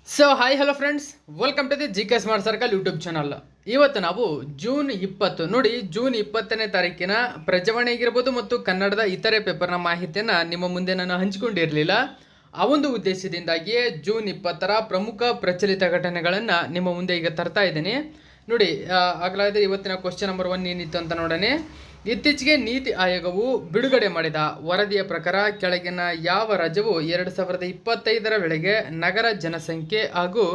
So hi hello friends, welcome to the GK smart circle YouTube channel. ಇವತ್ತು ನಾವು June 20 ನೋಡಿ, June 20ನೇ ತಾರೀಕಿನ ಪ್ರಜಾವಾಣಿ ಆಗಿರ್ಬೋದು ಮತ್ತು ಕನ್ನಡದ ಇತರೆ ಪೇಪರ್ನ ಮಾಹಿತಿಯನ್ನು ನಿಮ್ಮ ಮುಂದೆ ನಾನು ಹಂಚಿಕೊಂಡಿರಲಿಲ್ಲ. ಆ ಒಂದು ಉದ್ದೇಶದಿಂದಾಗಿಯೇ ಜೂನ್ 20ರ ಪ್ರಮುಖ ಪ್ರಚಲಿತ ಘಟನೆಗಳನ್ನು ನಿಮ್ಮ ಮುಂದೆ ಈಗ ತರ್ತಾ ಇದ್ದೀನಿ. ನೋಡಿ, ಆಗಲಾದ್ರೆ ಇವತ್ತಿನ ಕ್ವಶ್ಚನ್ ನಂಬರ್ 1 ಏನಿತ್ತು ಅಂತ ನೋಡೋಣ. ಇತ್ತೀಚೆಗೆ ನೀತಿ ಆಯೋಗವು ಬಿಡುಗಡೆ ಮಾಡಿದ ವರದಿಯ ಪ್ರಕಾರ ಕೆಳಗಿನ ಯಾವ ರಾಜ್ಯವು 2025ರ ವೇಳೆಗೆ ನಗರ ಜನಸಂಖ್ಯೆ ಹಾಗೂ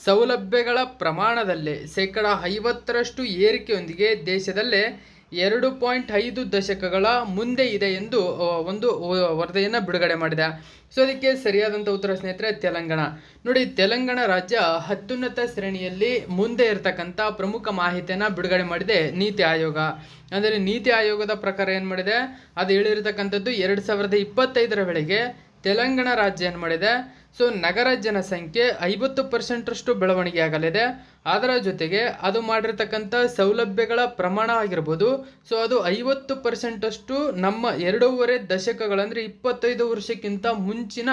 ಸೌಲಭ್ಯಗಳ ಪ್ರಮಾಣದಲ್ಲಿ 50% ಏರಿಕೆಯೊಂದಿಗೆ ದೇಶದಲ್ಲೇ 2.5 ದಶಕಗಳ ಮುಂದೆ ಇದೆ ಎಂದು ಒಂದು ವರದಿಯನ್ನು ಬಿಡುಗಡೆ ಮಾಡಿದೆ. ಸೊ ಅದಕ್ಕೆ ಸರಿಯಾದಂಥ ಉತ್ತರ ಸ್ನೇಹಿತರೆ ತೆಲಂಗಾಣ. ನೋಡಿ, ತೆಲಂಗಾಣ ರಾಜ್ಯ ಅತ್ಯುನ್ನತ ಶ್ರೇಣಿಯಲ್ಲಿ ಮುಂದೆ ಇರತಕ್ಕಂಥ ಪ್ರಮುಖ ಮಾಹಿತಿಯನ್ನು ಬಿಡುಗಡೆ ಮಾಡಿದೆ ನೀತಿ ಆಯೋಗ. ಅಂದರೆ ನೀತಿ ಆಯೋಗದ ಪ್ರಕಾರ ಏನು ಮಾಡಿದೆ, ಅದು ಹೇಳಿರ್ತಕ್ಕಂಥದ್ದು 2025ರ ವೇಳೆಗೆ ತೆಲಂಗಾಣ ರಾಜ್ಯ ಏನು ಮಾಡಿದೆ, ಸೊ ನಗರ ಜನಸಂಖ್ಯೆ 50% ಬೆಳವಣಿಗೆ ಆಗಲಿದೆ. ಅದರ ಜೊತೆಗೆ ಅದು ಮಾಡಿರ್ತಕ್ಕಂಥ ಸೌಲಭ್ಯಗಳ ಪ್ರಮಾಣ ಆಗಿರ್ಬೋದು, ಸೊ ಅದು 50% ನಮ್ಮ 2.5 ದಶಕಗಳಂದರೆ 25 ವರ್ಷಕ್ಕಿಂತ ಮುಂಚಿನ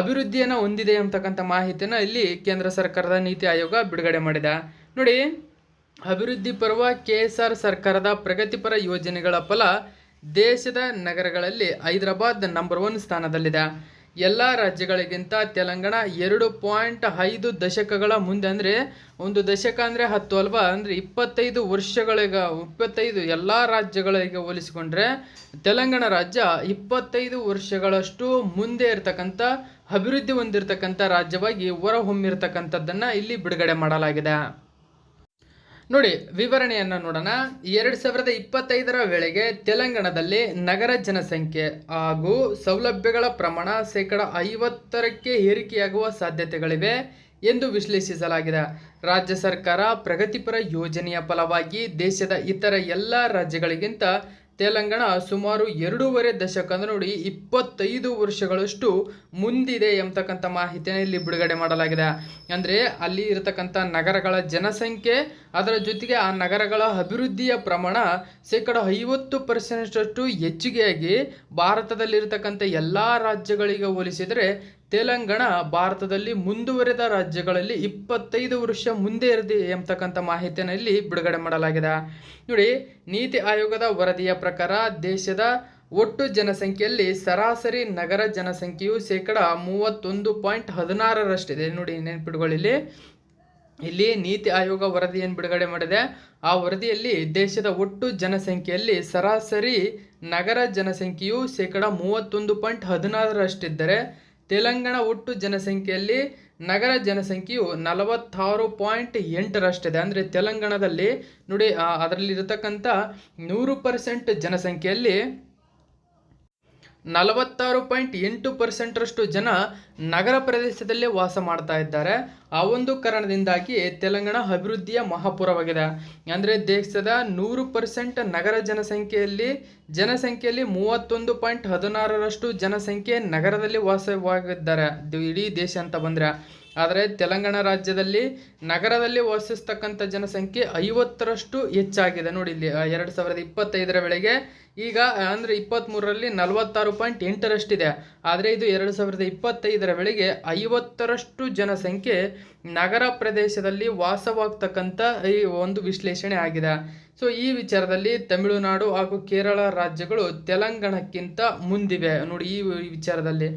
ಅಭಿವೃದ್ಧಿಯನ್ನು ಹೊಂದಿದೆ ಅಂತಕ್ಕಂಥ ಮಾಹಿತಿಯನ್ನು ಇಲ್ಲಿ ಕೇಂದ್ರ ಸರ್ಕಾರದ ನೀತಿ ಆಯೋಗ ಬಿಡುಗಡೆ ಮಾಡಿದೆ. ನೋಡಿ, ಅಭಿವೃದ್ಧಿ ಪರ್ವ KSR ಸರ್ಕಾರದ ಪ್ರಗತಿಪರ ಯೋಜನೆಗಳ ಫಲ ದೇಶದ ನಗರಗಳಲ್ಲಿ ಹೈದರಾಬಾದ್ ನಂಬರ್ 1 ಸ್ಥಾನದಲ್ಲಿದೆ. ಎಲ್ಲ ರಾಜ್ಯಗಳಿಗಿಂತ ತೆಲಂಗಾಣ 2.5 ದಶಕಗಳ ಮುಂದೆ, ಅಂದರೆ ಒಂದು ದಶಕ ಅಂದರೆ 10 ಅಲ್ವಾ, ಅಂದರೆ 25 ಎಲ್ಲ ರಾಜ್ಯಗಳಿಗೆ ಹೋಲಿಸಿಕೊಂಡ್ರೆ ತೆಲಂಗಾಣ ರಾಜ್ಯ 25 ವರ್ಷಗಳಷ್ಟು ಮುಂದೆ ಇರತಕ್ಕಂಥ ಅಭಿವೃದ್ಧಿ ಹೊಂದಿರತಕ್ಕಂಥ ರಾಜ್ಯವಾಗಿ ಹೊರಹೊಮ್ಮಿರ್ತಕ್ಕಂಥದ್ದನ್ನು ಇಲ್ಲಿ ಬಿಡುಗಡೆ ಮಾಡಲಾಗಿದೆ. ನೋಡಿ, ವಿವರಣೆಯನ್ನು ನೋಡೋಣ. 2025ರ ವೇಳೆಗೆ ತೆಲಂಗಾಣದಲ್ಲಿ ನಗರ ಜನಸಂಖ್ಯೆ ಹಾಗೂ ಸೌಲಭ್ಯಗಳ ಪ್ರಮಾಣ 50%ಕ್ಕೆ ಏರಿಕೆಯಾಗುವ ಸಾಧ್ಯತೆಗಳಿವೆ ಎಂದು ವಿಶ್ಲೇಷಿಸಲಾಗಿದೆ. ರಾಜ್ಯ ಸರ್ಕಾರ ಪ್ರಗತಿಪರ ಯೋಜನೆಯ ಫಲವಾಗಿ ದೇಶದ ಇತರ ಎಲ್ಲ ರಾಜ್ಯಗಳಿಗಿಂತ ತೆಲಂಗಾಣ ಸುಮಾರು 2.5 ದಶಕ, ಅಂದರೆ ನೋಡಿ 25 ವರ್ಷಗಳಷ್ಟು ಮುಂದಿದೆ ಎಂಬತಕ್ಕಂಥ ಮಾಹಿತಿಯನ್ನು ಇಲ್ಲಿ ಬಿಡುಗಡೆ ಮಾಡಲಾಗಿದೆ. ಅಂದರೆ ಅಲ್ಲಿ ಇರತಕ್ಕಂಥ ನಗರಗಳ ಜನಸಂಖ್ಯೆ, ಅದರ ಜೊತೆಗೆ ಆ ನಗರಗಳ ಅಭಿವೃದ್ಧಿಯ ಪ್ರಮಾಣ 50% ಹೆಚ್ಚಿಗೆಯಾಗಿ ಭಾರತದಲ್ಲಿರ್ತಕ್ಕಂಥ ಎಲ್ಲ ರಾಜ್ಯಗಳಿಗೆ ಹೋಲಿಸಿದರೆ ತೆಲಂಗಾಣ ಭಾರತದಲ್ಲಿ ಮುಂದುವರೆದ ರಾಜ್ಯಗಳಲ್ಲಿ 25 ವರ್ಷ ಮುಂದೆ ಇರದೆ ಎಂಬತಕ್ಕಂಥ ಮಾಹಿತಿಯನ್ನು ಇಲ್ಲಿ ಬಿಡುಗಡೆ ಮಾಡಲಾಗಿದೆ. ನೋಡಿ, ನೀತಿ ಆಯೋಗದ ವರದಿಯ ಪ್ರಕಾರ ದೇಶದ ಒಟ್ಟು ಜನಸಂಖ್ಯೆಯಲ್ಲಿ ಸರಾಸರಿ ನಗರ ಜನಸಂಖ್ಯೆಯು 31.16ರಷ್ಟಿದೆ. ನೋಡಿ, ನೆನಪಿಟ್ಕೊಳ್ಳಿ, ಇಲ್ಲಿ ನೀತಿ ಆಯೋಗ ವರದಿಯನ್ನು ಬಿಡುಗಡೆ ಮಾಡಿದೆ. ಆ ವರದಿಯಲ್ಲಿ ದೇಶದ ಒಟ್ಟು ಜನಸಂಖ್ಯೆಯಲ್ಲಿ ಸರಾಸರಿ ನಗರ ಜನಸಂಖ್ಯೆಯು 31.16ರಷ್ಟಿದ್ದರೆ ತೆಲಂಗಾಣ ಒಟ್ಟು ಜನಸಂಖ್ಯೆಯಲ್ಲಿ ನಗರ ಜನಸಂಖ್ಯೆಯು 46.8ರಷ್ಟಿದೆ. ಅಂದರೆ ತೆಲಂಗಾಣದಲ್ಲಿ ನೋಡಿ, ಅದರಲ್ಲಿ ಇರತಕ್ಕಂಥ 100% ಜನಸಂಖ್ಯೆಯಲ್ಲಿ 46.8%ರಷ್ಟು ಜನ ನಗರ ಪ್ರದೇಶದಲ್ಲೇ ವಾಸ ಮಾಡ್ತಾ ಇದ್ದಾರೆ. ಆ ಒಂದು ಕಾರಣದಿಂದಾಗಿ ತೆಲಂಗಾಣ ಅಭಿವೃದ್ಧಿಯ ಮಹಾಪುರವಾಗಿದೆ. ಅಂದರೆ ದೇಶದ 100% ನಗರ ಜನಸಂಖ್ಯೆಯಲ್ಲಿ 31.16ರಷ್ಟು ಜನಸಂಖ್ಯೆ ನಗರದಲ್ಲಿ ವಾಸವಾಗಿದ್ದಾರೆ ಇಡೀ ದೇಶ ಅಂತ ಬಂದರೆ. ಆದರೆ ತೆಲಂಗಾಣ ರಾಜ್ಯದಲ್ಲಿ ನಗರದಲ್ಲಿ ವಾಸಿಸ್ತಕ್ಕಂಥ ಜನಸಂಖ್ಯೆ 50ರಷ್ಟು ಹೆಚ್ಚಾಗಿದೆ. ನೋಡಿ, ಇಲ್ಲಿ 2025ರ ವೇಳೆಗೆ ಈಗ ಅಂದರೆ 23ರಲ್ಲಿ 46.8ರಷ್ಟಿದೆ. ಆದರೆ ಇದು 2025ರ ವೇಳೆಗೆ 50ರಷ್ಟು ಜನಸಂಖ್ಯೆ ನಗರ ಪ್ರದೇಶದಲ್ಲಿ ವಾಸವಾಗ್ತಕ್ಕಂಥ ಈ ಒಂದು ವಿಶ್ಲೇಷಣೆ ಆಗಿದೆ. ಸೊ ಈ ವಿಚಾರದಲ್ಲಿ ತಮಿಳುನಾಡು ಹಾಗೂ ಕೇರಳ ರಾಜ್ಯಗಳು ತೆಲಂಗಾಣಕ್ಕಿಂತ ಮುಂದಿವೆ. ನೋಡಿ, ಈ ವಿಚಾರದಲ್ಲಿ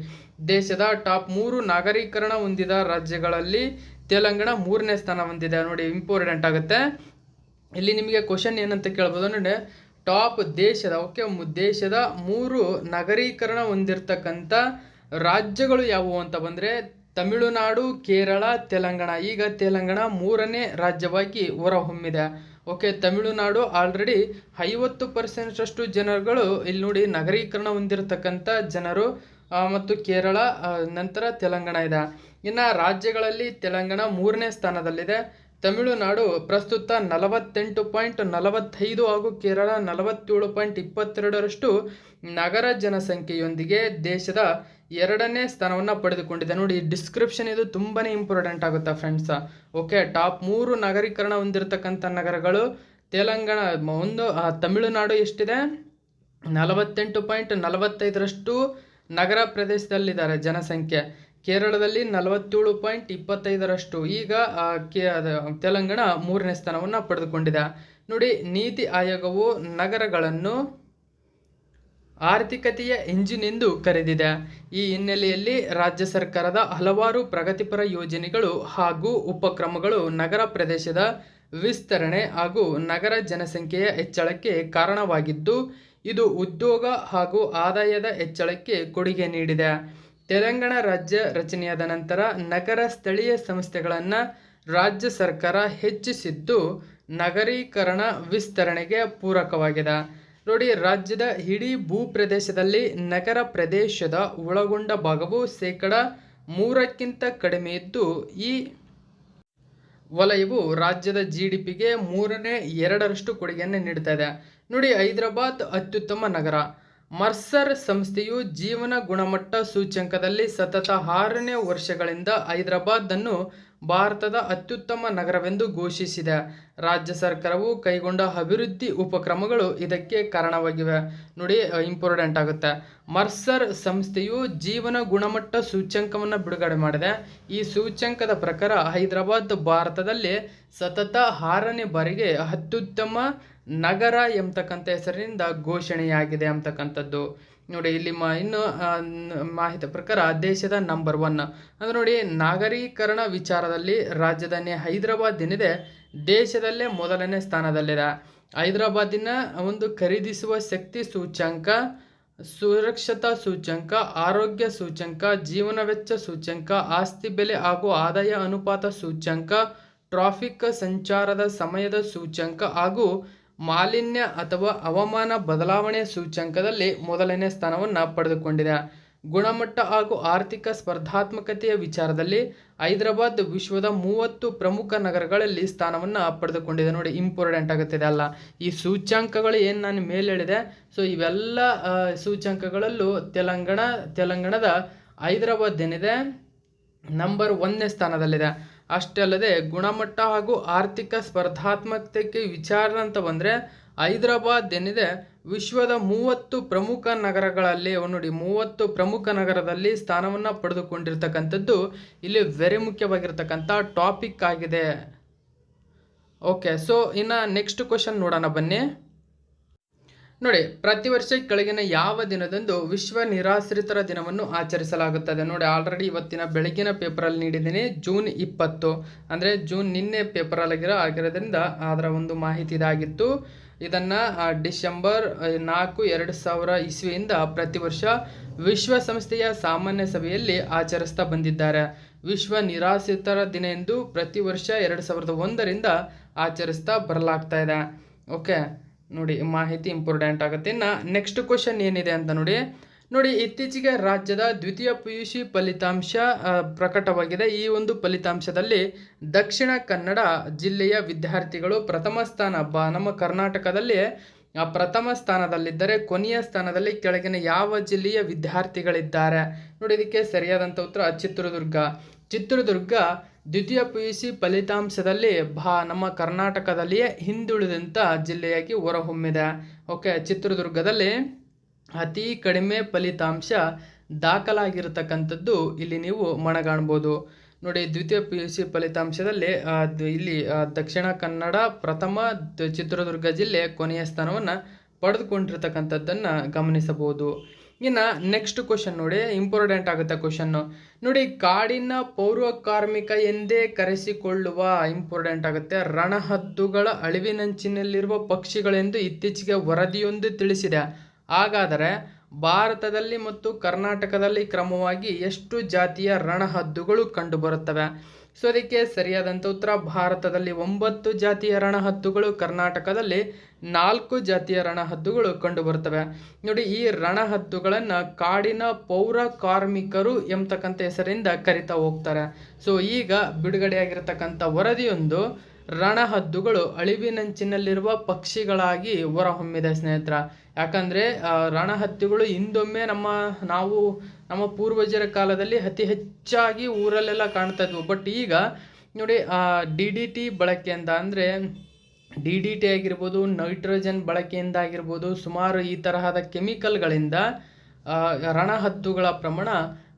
ದೇಶದ ಟಾಪ್ 3 ನಾಗರೀಕರಣ ಹೊಂದಿದ ರಾಜ್ಯಗಳಲ್ಲಿ ತೆಲಂಗಾಣ 3ನೇ ಸ್ಥಾನ ಹೊಂದಿದೆ. ನೋಡಿ, ಇಂಪಾರ್ಟೆಂಟ್ ಆಗುತ್ತೆ. ಇಲ್ಲಿ ನಿಮಗೆ ಕ್ವಶನ್ ಏನಂತ ಕೇಳ್ಬೋದು ಅಂದರೆ, ಟಾಪ್ ದೇಶದ ದೇಶದ 3 ನಗರೀಕರಣ ಹೊಂದಿರತಕ್ಕಂಥ ರಾಜ್ಯಗಳು ಯಾವುವು ಅಂತ ಬಂದರೆ ತಮಿಳುನಾಡು, ಕೇರಳ, ತೆಲಂಗಾಣ. ಈಗ ತೆಲಂಗಾಣ 3ನೇ ರಾಜ್ಯವಾಗಿ ಹೊರಹೊಮ್ಮಿದೆ. ತಮಿಳುನಾಡು ಆಲ್ರೆಡಿ 50%ರಷ್ಟು ಜನರುಗಳು ಇಲ್ಲಿ ನೋಡಿ ನಗರೀಕರಣ ಹೊಂದಿರತಕ್ಕಂಥ ಜನರು, ಮತ್ತು ಕೇರಳ ನಂತರ ತೆಲಂಗಾಣ ಇದೆ. ಇನ್ನು ರಾಜ್ಯಗಳಲ್ಲಿ ತೆಲಂಗಾಣ 3ನೇ ಸ್ಥಾನದಲ್ಲಿದೆ. ತಮಿಳುನಾಡು ಪ್ರಸ್ತುತ 48.45 ಹಾಗೂ ಕೇರಳ 47.22ರಷ್ಟು ನಗರ ಜನಸಂಖ್ಯೆಯೊಂದಿಗೆ ದೇಶದ 2ನೇ ಸ್ಥಾನವನ್ನು ಪಡೆದುಕೊಂಡಿದೆ. ನೋಡಿ, ಡಿಸ್ಕ್ರಿಪ್ಷನ್ ಇದು ತುಂಬಾ ಇಂಪಾರ್ಟೆಂಟ್ ಆಗುತ್ತೆ ಫ್ರೆಂಡ್ಸ್. ಟಾಪ್ 3 ನಗರೀಕರಣ ಹೊಂದಿರತಕ್ಕಂಥ ನಗರಗಳು ತೆಲಂಗಾಣ ಒಂದು, ತಮಿಳುನಾಡು ಎಷ್ಟಿದೆ 48.45ರಷ್ಟು ನಗರ ಪ್ರದೇಶದಲ್ಲಿದ್ದಾರೆ ಜನಸಂಖ್ಯೆ. ಕೇರಳದಲ್ಲಿ 47.25%. ಈಗ ತೆಲಂಗಾಣ 3ನೇ ಸ್ಥಾನವನ್ನು ಪಡೆದುಕೊಂಡಿದೆ. ನೋಡಿ, ನೀತಿ ಆಯೋಗವು ನಗರಗಳನ್ನು ಆರ್ಥಿಕತೆಯ ಎಂಜಿನ್ ಎಂದು ಕರೆದಿದೆ. ಈ ಹಿನ್ನೆಲೆಯಲ್ಲಿ ರಾಜ್ಯ ಸರ್ಕಾರದ ಹಲವಾರು ಪ್ರಗತಿಪರ ಯೋಜನೆಗಳು ಹಾಗೂ ಉಪಕ್ರಮಗಳು ನಗರ ಪ್ರದೇಶದ ವಿಸ್ತರಣೆ ಹಾಗೂ ನಗರ ಜನಸಂಖ್ಯೆಯ ಹೆಚ್ಚಳಕ್ಕೆ ಕಾರಣವಾಗಿದ್ದು, ಇದು ಉದ್ಯೋಗ ಹಾಗೂ ಆದಾಯದ ಹೆಚ್ಚಳಕ್ಕೆ ಕೊಡುಗೆ ನೀಡಿದೆ. ತೆಲಂಗಾಣ ರಾಜ್ಯ ರಚನೆಯಾದ ನಂತರ ನಗರ ಸ್ಥಳೀಯ ಸಂಸ್ಥೆಗಳನ್ನು ರಾಜ್ಯ ಸರ್ಕಾರ ಹೆಚ್ಚಿಸಿದ್ದು ನಗರೀಕರಣ ವಿಸ್ತರಣೆಗೆ ಪೂರಕವಾಗಿದೆ. ನೋಡಿ, ರಾಜ್ಯದ ಇಡೀ ಭೂಪ್ರದೇಶದಲ್ಲಿ ನಗರ ಪ್ರದೇಶದ ಒಳಗೊಂಡ ಭಾಗವು 3% ಕಡಿಮೆ ಇದ್ದು, ಈ ವಲಯವು ರಾಜ್ಯದ GDPಗೆ 2/3 ಕೊಡುಗೆಯನ್ನು ನೀಡ್ತಾ ಇದೆ. ನೋಡಿ, ಹೈದರಾಬಾದ್ ಅತ್ಯುತ್ತಮ ನಗರ. ಮರ್ಸರ್ ಸಂಸ್ಥೆಯು ಜೀವನ ಗುಣಮಟ್ಟ ಸೂಚ್ಯಂಕದಲ್ಲಿ ಸತತ 6ನೇ ವರ್ಷಗಳಿಂದ ಹೈದರಾಬಾದ್ ಅನ್ನು ಭಾರತದ ಅತ್ಯುತ್ತಮ ನಗರವೆಂದು ಘೋಷಿಸಿದೆ. ರಾಜ್ಯ ಸರ್ಕಾರವು ಕೈಗೊಂಡ ಅಭಿವೃದ್ಧಿ ಉಪಕ್ರಮಗಳು ಇದಕ್ಕೆ ಕಾರಣವಾಗಿವೆ. ನೋಡಿ, ಇಂಪಾರ್ಟೆಂಟ್ ಆಗುತ್ತೆ. ಮರ್ಸರ್ ಸಂಸ್ಥೆಯು ಜೀವನ ಗುಣಮಟ್ಟ ಸೂಚ್ಯಂಕವನ್ನು ಬಿಡುಗಡೆ ಮಾಡಿದೆ. ಈ ಸೂಚ್ಯಂಕದ ಪ್ರಕಾರ ಹೈದರಾಬಾದ್ ಭಾರತದಲ್ಲಿ ಸತತ 6ನೇ ಬಾರಿಗೆ ಅತ್ಯುತ್ತಮ ನಗರ ಎಂಬತಕ್ಕಂಥ ಹೆಸರಿನಿಂದ ಘೋಷಣೆಯಾಗಿದೆ ಅಂತಕ್ಕಂಥದ್ದು. ನೋಡಿ, ಇಲ್ಲಿ ಇನ್ನು ಮಾಹಿತಿ ಪ್ರಕಾರ ದೇಶದ ನಂಬರ್ 1 ಅಂದರೆ ನೋಡಿ, ನಾಗರೀಕರಣ ವಿಚಾರದಲ್ಲಿ ರಾಜಧಾನಿ ಹೈದರಾಬಾದ್ ಏನಿದೆ ದೇಶದಲ್ಲೇ ಮೊದಲನೇ ಸ್ಥಾನದಲ್ಲಿದೆ. ಹೈದರಾಬಾದಿನ ಒಂದು ಖರೀದಿಸುವ ಶಕ್ತಿ ಸೂಚ್ಯಂಕ, ಸುರಕ್ಷತಾ ಸೂಚ್ಯಂಕ, ಆರೋಗ್ಯ ಸೂಚ್ಯಂಕ, ಜೀವನ ವೆಚ್ಚ ಸೂಚ್ಯಂಕ, ಆಸ್ತಿ ಬೆಲೆ ಹಾಗೂ ಆದಾಯ ಅನುಪಾತ ಸೂಚ್ಯಂಕ, ಟ್ರಾಫಿಕ್ ಸಂಚಾರದ ಸಮಯದ ಸೂಚ್ಯಂಕ ಹಾಗೂ ಮಾಲಿನ್ಯ ಅಥವಾ ಹವಾಮಾನ ಬದಲಾವಣೆ ಸೂಚ್ಯಂಕದಲ್ಲಿ ಮೊದಲನೇ ಸ್ಥಾನವನ್ನು ಪಡೆದುಕೊಂಡಿದೆ. ಗುಣಮಟ್ಟ ಹಾಗೂ ಆರ್ಥಿಕ ಸ್ಪರ್ಧಾತ್ಮಕತೆಯ ವಿಚಾರದಲ್ಲಿ ಹೈದರಾಬಾದ್ ವಿಶ್ವದ 30 ಪ್ರಮುಖ ನಗರಗಳಲ್ಲಿ ಸ್ಥಾನವನ್ನು ಪಡೆದುಕೊಂಡಿದೆ. ನೋಡಿ, ಇಂಪಾರ್ಟೆಂಟ್ ಆಗುತ್ತಿದೆ ಅಲ್ಲ ಈ ಸೂಚ್ಯಂಕಗಳು ಏನು ನಾನು ಮೇಲೆ ಹೇಳಿದೆ. ಸೊ ಇವೆಲ್ಲ ಸೂಚ್ಯಂಕಗಳಲ್ಲೂ ತೆಲಂಗಾಣದ ಹೈದರಾಬಾದ್ ಏನಿದೆ ನಂಬರ್ 1ನೇ ಸ್ಥಾನದಲ್ಲಿದೆ. ಅಷ್ಟೇ ಅಲ್ಲದೆ ಗುಣಮಟ್ಟ ಹಾಗೂ ಆರ್ಥಿಕ ಸ್ಪರ್ಧಾತ್ಮಕತೆಗೆ ವಿಚಾರ ಅಂತ ಬಂದರೆ ಹೈದರಾಬಾದ್ ಏನಿದೆ ವಿಶ್ವದ 30 ಪ್ರಮುಖ ನಗರಗಳಲ್ಲಿ ನೋಡಿ 30 ಪ್ರಮುಖ ನಗರದಲ್ಲಿ ಸ್ಥಾನವನ್ನು ಪಡೆದುಕೊಂಡಿರ್ತಕ್ಕಂಥದ್ದು ಇಲ್ಲಿ ವೆರಿ ಮುಖ್ಯವಾಗಿರ್ತಕ್ಕಂಥ ಟಾಪಿಕ್ ಆಗಿದೆ. ಓಕೆ, ಸೊ ಇನ್ನು ನೆಕ್ಸ್ಟ್ ಕ್ವಶನ್ ನೋಡೋಣ ಬನ್ನಿ. ನೋಡಿ, ಪ್ರತಿ ವರ್ಷ ಕೆಳಗಿನ ಯಾವ ದಿನದಂದು ವಿಶ್ವ ನಿರಾಶ್ರಿತರ ದಿನವನ್ನು ಆಚರಿಸಲಾಗುತ್ತದೆ? ನೋಡಿ, ಆಲ್ರೆಡಿ ಇವತ್ತಿನ ಬೆಳಗಿನ ಪೇಪರಲ್ಲಿ ನೀಡಿದ್ದೀನಿ. ಜೂನ್ 20 ಅಂದರೆ ನಿನ್ನೆ ಪೇಪರಲ್ಲಿ ಆಗಿರೋದ್ರಿಂದ ಅದರ ಒಂದು ಮಾಹಿತಿ ಇದಾಗಿತ್ತು. ಇದನ್ನು ಡಿಸೆಂಬರ್ 4, 2000 ಇಸ್ವಿಯಿಂದ ಪ್ರತಿ ವರ್ಷ ವಿಶ್ವಸಂಸ್ಥೆಯ ಸಾಮಾನ್ಯ ಸಭೆಯಲ್ಲಿ ಆಚರಿಸ್ತಾ ಬಂದಿದ್ದಾರೆ. ವಿಶ್ವ ನಿರಾಶ್ರಿತರ ದಿನ ಎಂದು ಪ್ರತಿ ವರ್ಷ 2001ರಿಂದ ಆಚರಿಸ್ತಾ ಬರಲಾಗ್ತಾ ಇದೆ. ಓಕೆ, ನೋಡಿ ಮಾಹಿತಿ ಇಂಪಾರ್ಟೆಂಟ್ ಆಗುತ್ತೆ. ಇನ್ನು ನೆಕ್ಸ್ಟ್ ಕ್ವಶನ್ ಏನಿದೆ ಅಂತ ನೋಡಿ, ಇತ್ತೀಚೆಗೆ ರಾಜ್ಯದ ದ್ವಿತೀಯ PUC ಫಲಿತಾಂಶ ಪ್ರಕಟವಾಗಿದೆ. ಈ ಒಂದು ಫಲಿತಾಂಶದಲ್ಲಿ ದಕ್ಷಿಣ ಕನ್ನಡ ಜಿಲ್ಲೆಯ ವಿದ್ಯಾರ್ಥಿಗಳು ಪ್ರಥಮ ಸ್ಥಾನ ನಮ್ಮ ಕರ್ನಾಟಕದಲ್ಲಿ ಪ್ರಥಮ ಸ್ಥಾನದಲ್ಲಿದ್ದರೆ, ಕೊನೆಯ ಸ್ಥಾನದಲ್ಲಿ ಕೆಳಗಿನ ಯಾವ ಜಿಲ್ಲೆಯ ವಿದ್ಯಾರ್ಥಿಗಳಿದ್ದಾರೆ? ನೋಡಿ, ಇದಕ್ಕೆ ಸರಿಯಾದಂಥ ಉತ್ತರ ಚಿತ್ರದುರ್ಗ ದ್ವಿತೀಯ PUC ಫಲಿತಾಂಶದಲ್ಲಿ ನಮ್ಮ ಕರ್ನಾಟಕದಲ್ಲಿಯೇ ಹಿಂದುಳಿದಂಥ ಜಿಲ್ಲೆಯಾಗಿ ಹೊರಹೊಮ್ಮಿದೆ. ಓಕೆ, ಚಿತ್ರದುರ್ಗದಲ್ಲಿ ಅತಿ ಕಡಿಮೆ ಫಲಿತಾಂಶ ದಾಖಲಾಗಿರತಕ್ಕಂಥದ್ದು ಇಲ್ಲಿ ನೀವು ಮನಗಾಣ್ಬೋದು. ನೋಡಿ, ದ್ವಿತೀಯ PUC ಫಲಿತಾಂಶದಲ್ಲಿ ಇಲ್ಲಿ ದಕ್ಷಿಣ ಕನ್ನಡ ಪ್ರಥಮ, ಚಿತ್ರದುರ್ಗ ಜಿಲ್ಲೆ ಕೊನೆಯ ಸ್ಥಾನವನ್ನು ಪಡೆದುಕೊಂಡಿರ್ತಕ್ಕಂಥದ್ದನ್ನು ಗಮನಿಸಬಹುದು. ಇನ್ನು ನೆಕ್ಸ್ಟ್ ಕ್ವಶನ್ ನೋಡಿ, ಇಂಪಾರ್ಟೆಂಟ್ ಆಗುತ್ತೆ ಕ್ವಶನ್ನು. ನೋಡಿ, ಕಾಡಿನ ಪೌರ ಕಾರ್ಮಿಕ ಎಂದೇ ಕರೆಸಿಕೊಳ್ಳುವ ಇಂಪಾರ್ಟೆಂಟ್ ಆಗುತ್ತೆ ರಣಹದ್ದುಗಳ ಅಳಿವಿನಂಚಿನಲ್ಲಿರುವ ಪಕ್ಷಿಗಳೆಂದು ಇತ್ತೀಚೆಗೆ ವರದಿಯೊಂದು ತಿಳಿಸಿದೆ. ಹಾಗಾದರೆ ಭಾರತದಲ್ಲಿ ಮತ್ತು ಕರ್ನಾಟಕದಲ್ಲಿ ಕ್ರಮವಾಗಿ ಎಷ್ಟು ಜಾತಿಯ ರಣಹದ್ದುಗಳು ಕಂಡುಬರುತ್ತವೆ? ಸೊ ಅದಕ್ಕೆ ಸರಿಯಾದಂಥ ಉತ್ತರ ಭಾರತದಲ್ಲಿ 9 ಜಾತಿಯ ರಣಹದ್ದುಗಳು, ಕರ್ನಾಟಕದಲ್ಲಿ 4 ಜಾತಿಯ ರಣಹದ್ದುಗಳು ಕಂಡುಬರುತ್ತವೆ. ನೋಡಿ, ಈ ರಣಹದ್ದುಗಳನ್ನು ಕಾಡಿನ ಪೌರ ಕಾರ್ಮಿಕರು ಎಂಬತಕ್ಕಂಥ ಹೆಸರಿಂದ ಕರಿತಾ ಹೋಗ್ತಾರೆ. ಸೊ ಈಗ ಬಿಡುಗಡೆಯಾಗಿರ್ತಕ್ಕಂಥ ವರದಿಯೊಂದು ರಣಹದ್ದುಗಳು ಅಳಿವಿನಂಚಿನಲ್ಲಿರುವ ಪಕ್ಷಿಗಳಾಗಿ ಹೊರಹೊಮ್ಮಿದೆ ಸ್ನೇಹಿತರ. ಯಾಕಂದರೆ ರಣಹದ್ದುಗಳು ಹಿಂದೊಮ್ಮೆ ನಮ್ಮ ಪೂರ್ವಜರ ಕಾಲದಲ್ಲಿ ಅತಿ ಹೆಚ್ಚಾಗಿ ಊರಲ್ಲೆಲ್ಲ ಕಾಣ್ತಾ ಇದ್ವು. ಬಟ್ ಈಗ ನೋಡಿ, DDT ಬಳಕೆಯಿಂದ ಅಂದರೆ DDT ಆಗಿರ್ಬೋದು, ನೈಟ್ರೋಜನ್ ಬಳಕೆಯಿಂದ ಆಗಿರ್ಬೋದು, ಸುಮಾರು ಈ ತರಹದ ಕೆಮಿಕಲ್ಗಳಿಂದ ರಣಹದ್ದುಗಳ ಪ್ರಮಾಣ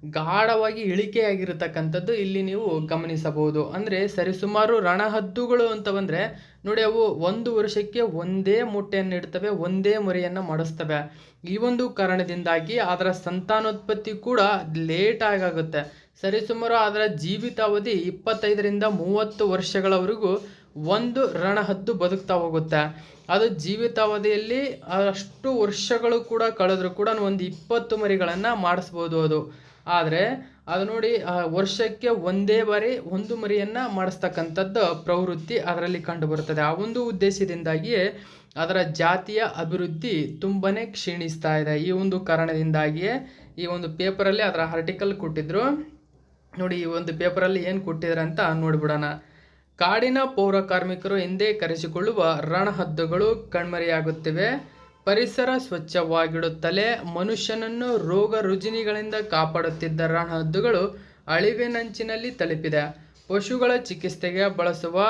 ಗಾಢವಾಗಿ ಇಳಿಕೆಯಾಗಿರತಕ್ಕಂಥದ್ದು ಇಲ್ಲಿ ನೀವು ಗಮನಿಸಬಹುದು. ಅಂದರೆ ಸರಿಸುಮಾರು ರಣಹದ್ದುಗಳು ಅಂತ ಬಂದರೆ ನೋಡಿ, ಅವು 1 ವರ್ಷಕ್ಕೆ ಒಂದೇ ಮೊಟ್ಟೆಯನ್ನು ಇಡ್ತವೆ, ಒಂದೇ ಮರಿಯನ್ನು ಮಾಡಿಸ್ತವೆ. ಈ ಒಂದು ಕಾರಣದಿಂದಾಗಿ ಅದರ ಸಂತಾನೋತ್ಪತ್ತಿ ಕೂಡ ಲೇಟ್ ಆಗುತ್ತೆ. ಸರಿಸುಮಾರು ಅದರ ಜೀವಿತಾವಧಿ 25ರಿಂದ 30 ವರ್ಷಗಳವರೆಗೂ ಒಂದು ರಣಹದ್ದು ಬದುಕ್ತಾ ಹೋಗುತ್ತೆ. ಅದು ಜೀವಿತಾವಧಿಯಲ್ಲಿ ಅಷ್ಟು ವರ್ಷಗಳು ಕೂಡ ಕಳೆದ್ರೂ ಕೂಡ ಒಂದು 20 ಮರಿಗಳನ್ನು ಮಾಡಿಸ್ಬೋದು ಅದು. ಆದರೆ ಅದು ನೋಡಿ, ವರ್ಷಕ್ಕೆ ಒಂದೇ ಬಾರಿ ಒಂದು ಮರಿಯನ್ನು ಮಾಡಿಸ್ತಕ್ಕಂಥದ್ದು ಪ್ರವೃತ್ತಿ ಅದರಲ್ಲಿ ಕಂಡುಬರುತ್ತದೆ. ಆ ಒಂದು ಉದ್ದೇಶದಿಂದಾಗಿಯೇ ಅದರ ಜಾತಿಯ ಅಭಿವೃದ್ಧಿ ತುಂಬನೇ ಕ್ಷೀಣಿಸ್ತಾ ಇದೆ. ಈ ಒಂದು ಕಾರಣದಿಂದಾಗಿಯೇ ಈ ಒಂದು ಪೇಪರಲ್ಲಿ ಅದರ ಆರ್ಟಿಕಲ್ ಕೊಟ್ಟಿದ್ರು ನೋಡಿ. ಈ ಒಂದು ಪೇಪರಲ್ಲಿ ಏನು ಕೊಟ್ಟಿದ್ದಾರೆ ಅಂತ ನೋಡಿಬಿಡೋಣ. ಕಾಡಿನ ಪೌರ ಕಾರ್ಮಿಕರು ಎಂದೇ ಕರೆಸಿಕೊಳ್ಳುವ ರಣಹದ್ದುಗಳು ಕಣ್ಮರೆಯಾಗುತ್ತಿವೆ. ಪರಿಸರ ಸ್ವಚ್ಛವಾಗಿಡುತ್ತಲೇ ಮನುಷ್ಯನನ್ನು ರೋಗ ರುಜಿನಿಗಳಿಂದ ಕಾಪಾಡುತ್ತಿದ್ದ ರಣಹದ್ದುಗಳು ಅಳಿವಿನಂಚಿನಲ್ಲಿ ತಲುಪಿದೆ. ಪಶುಗಳ ಚಿಕಿತ್ಸೆಗೆ ಬಳಸುವ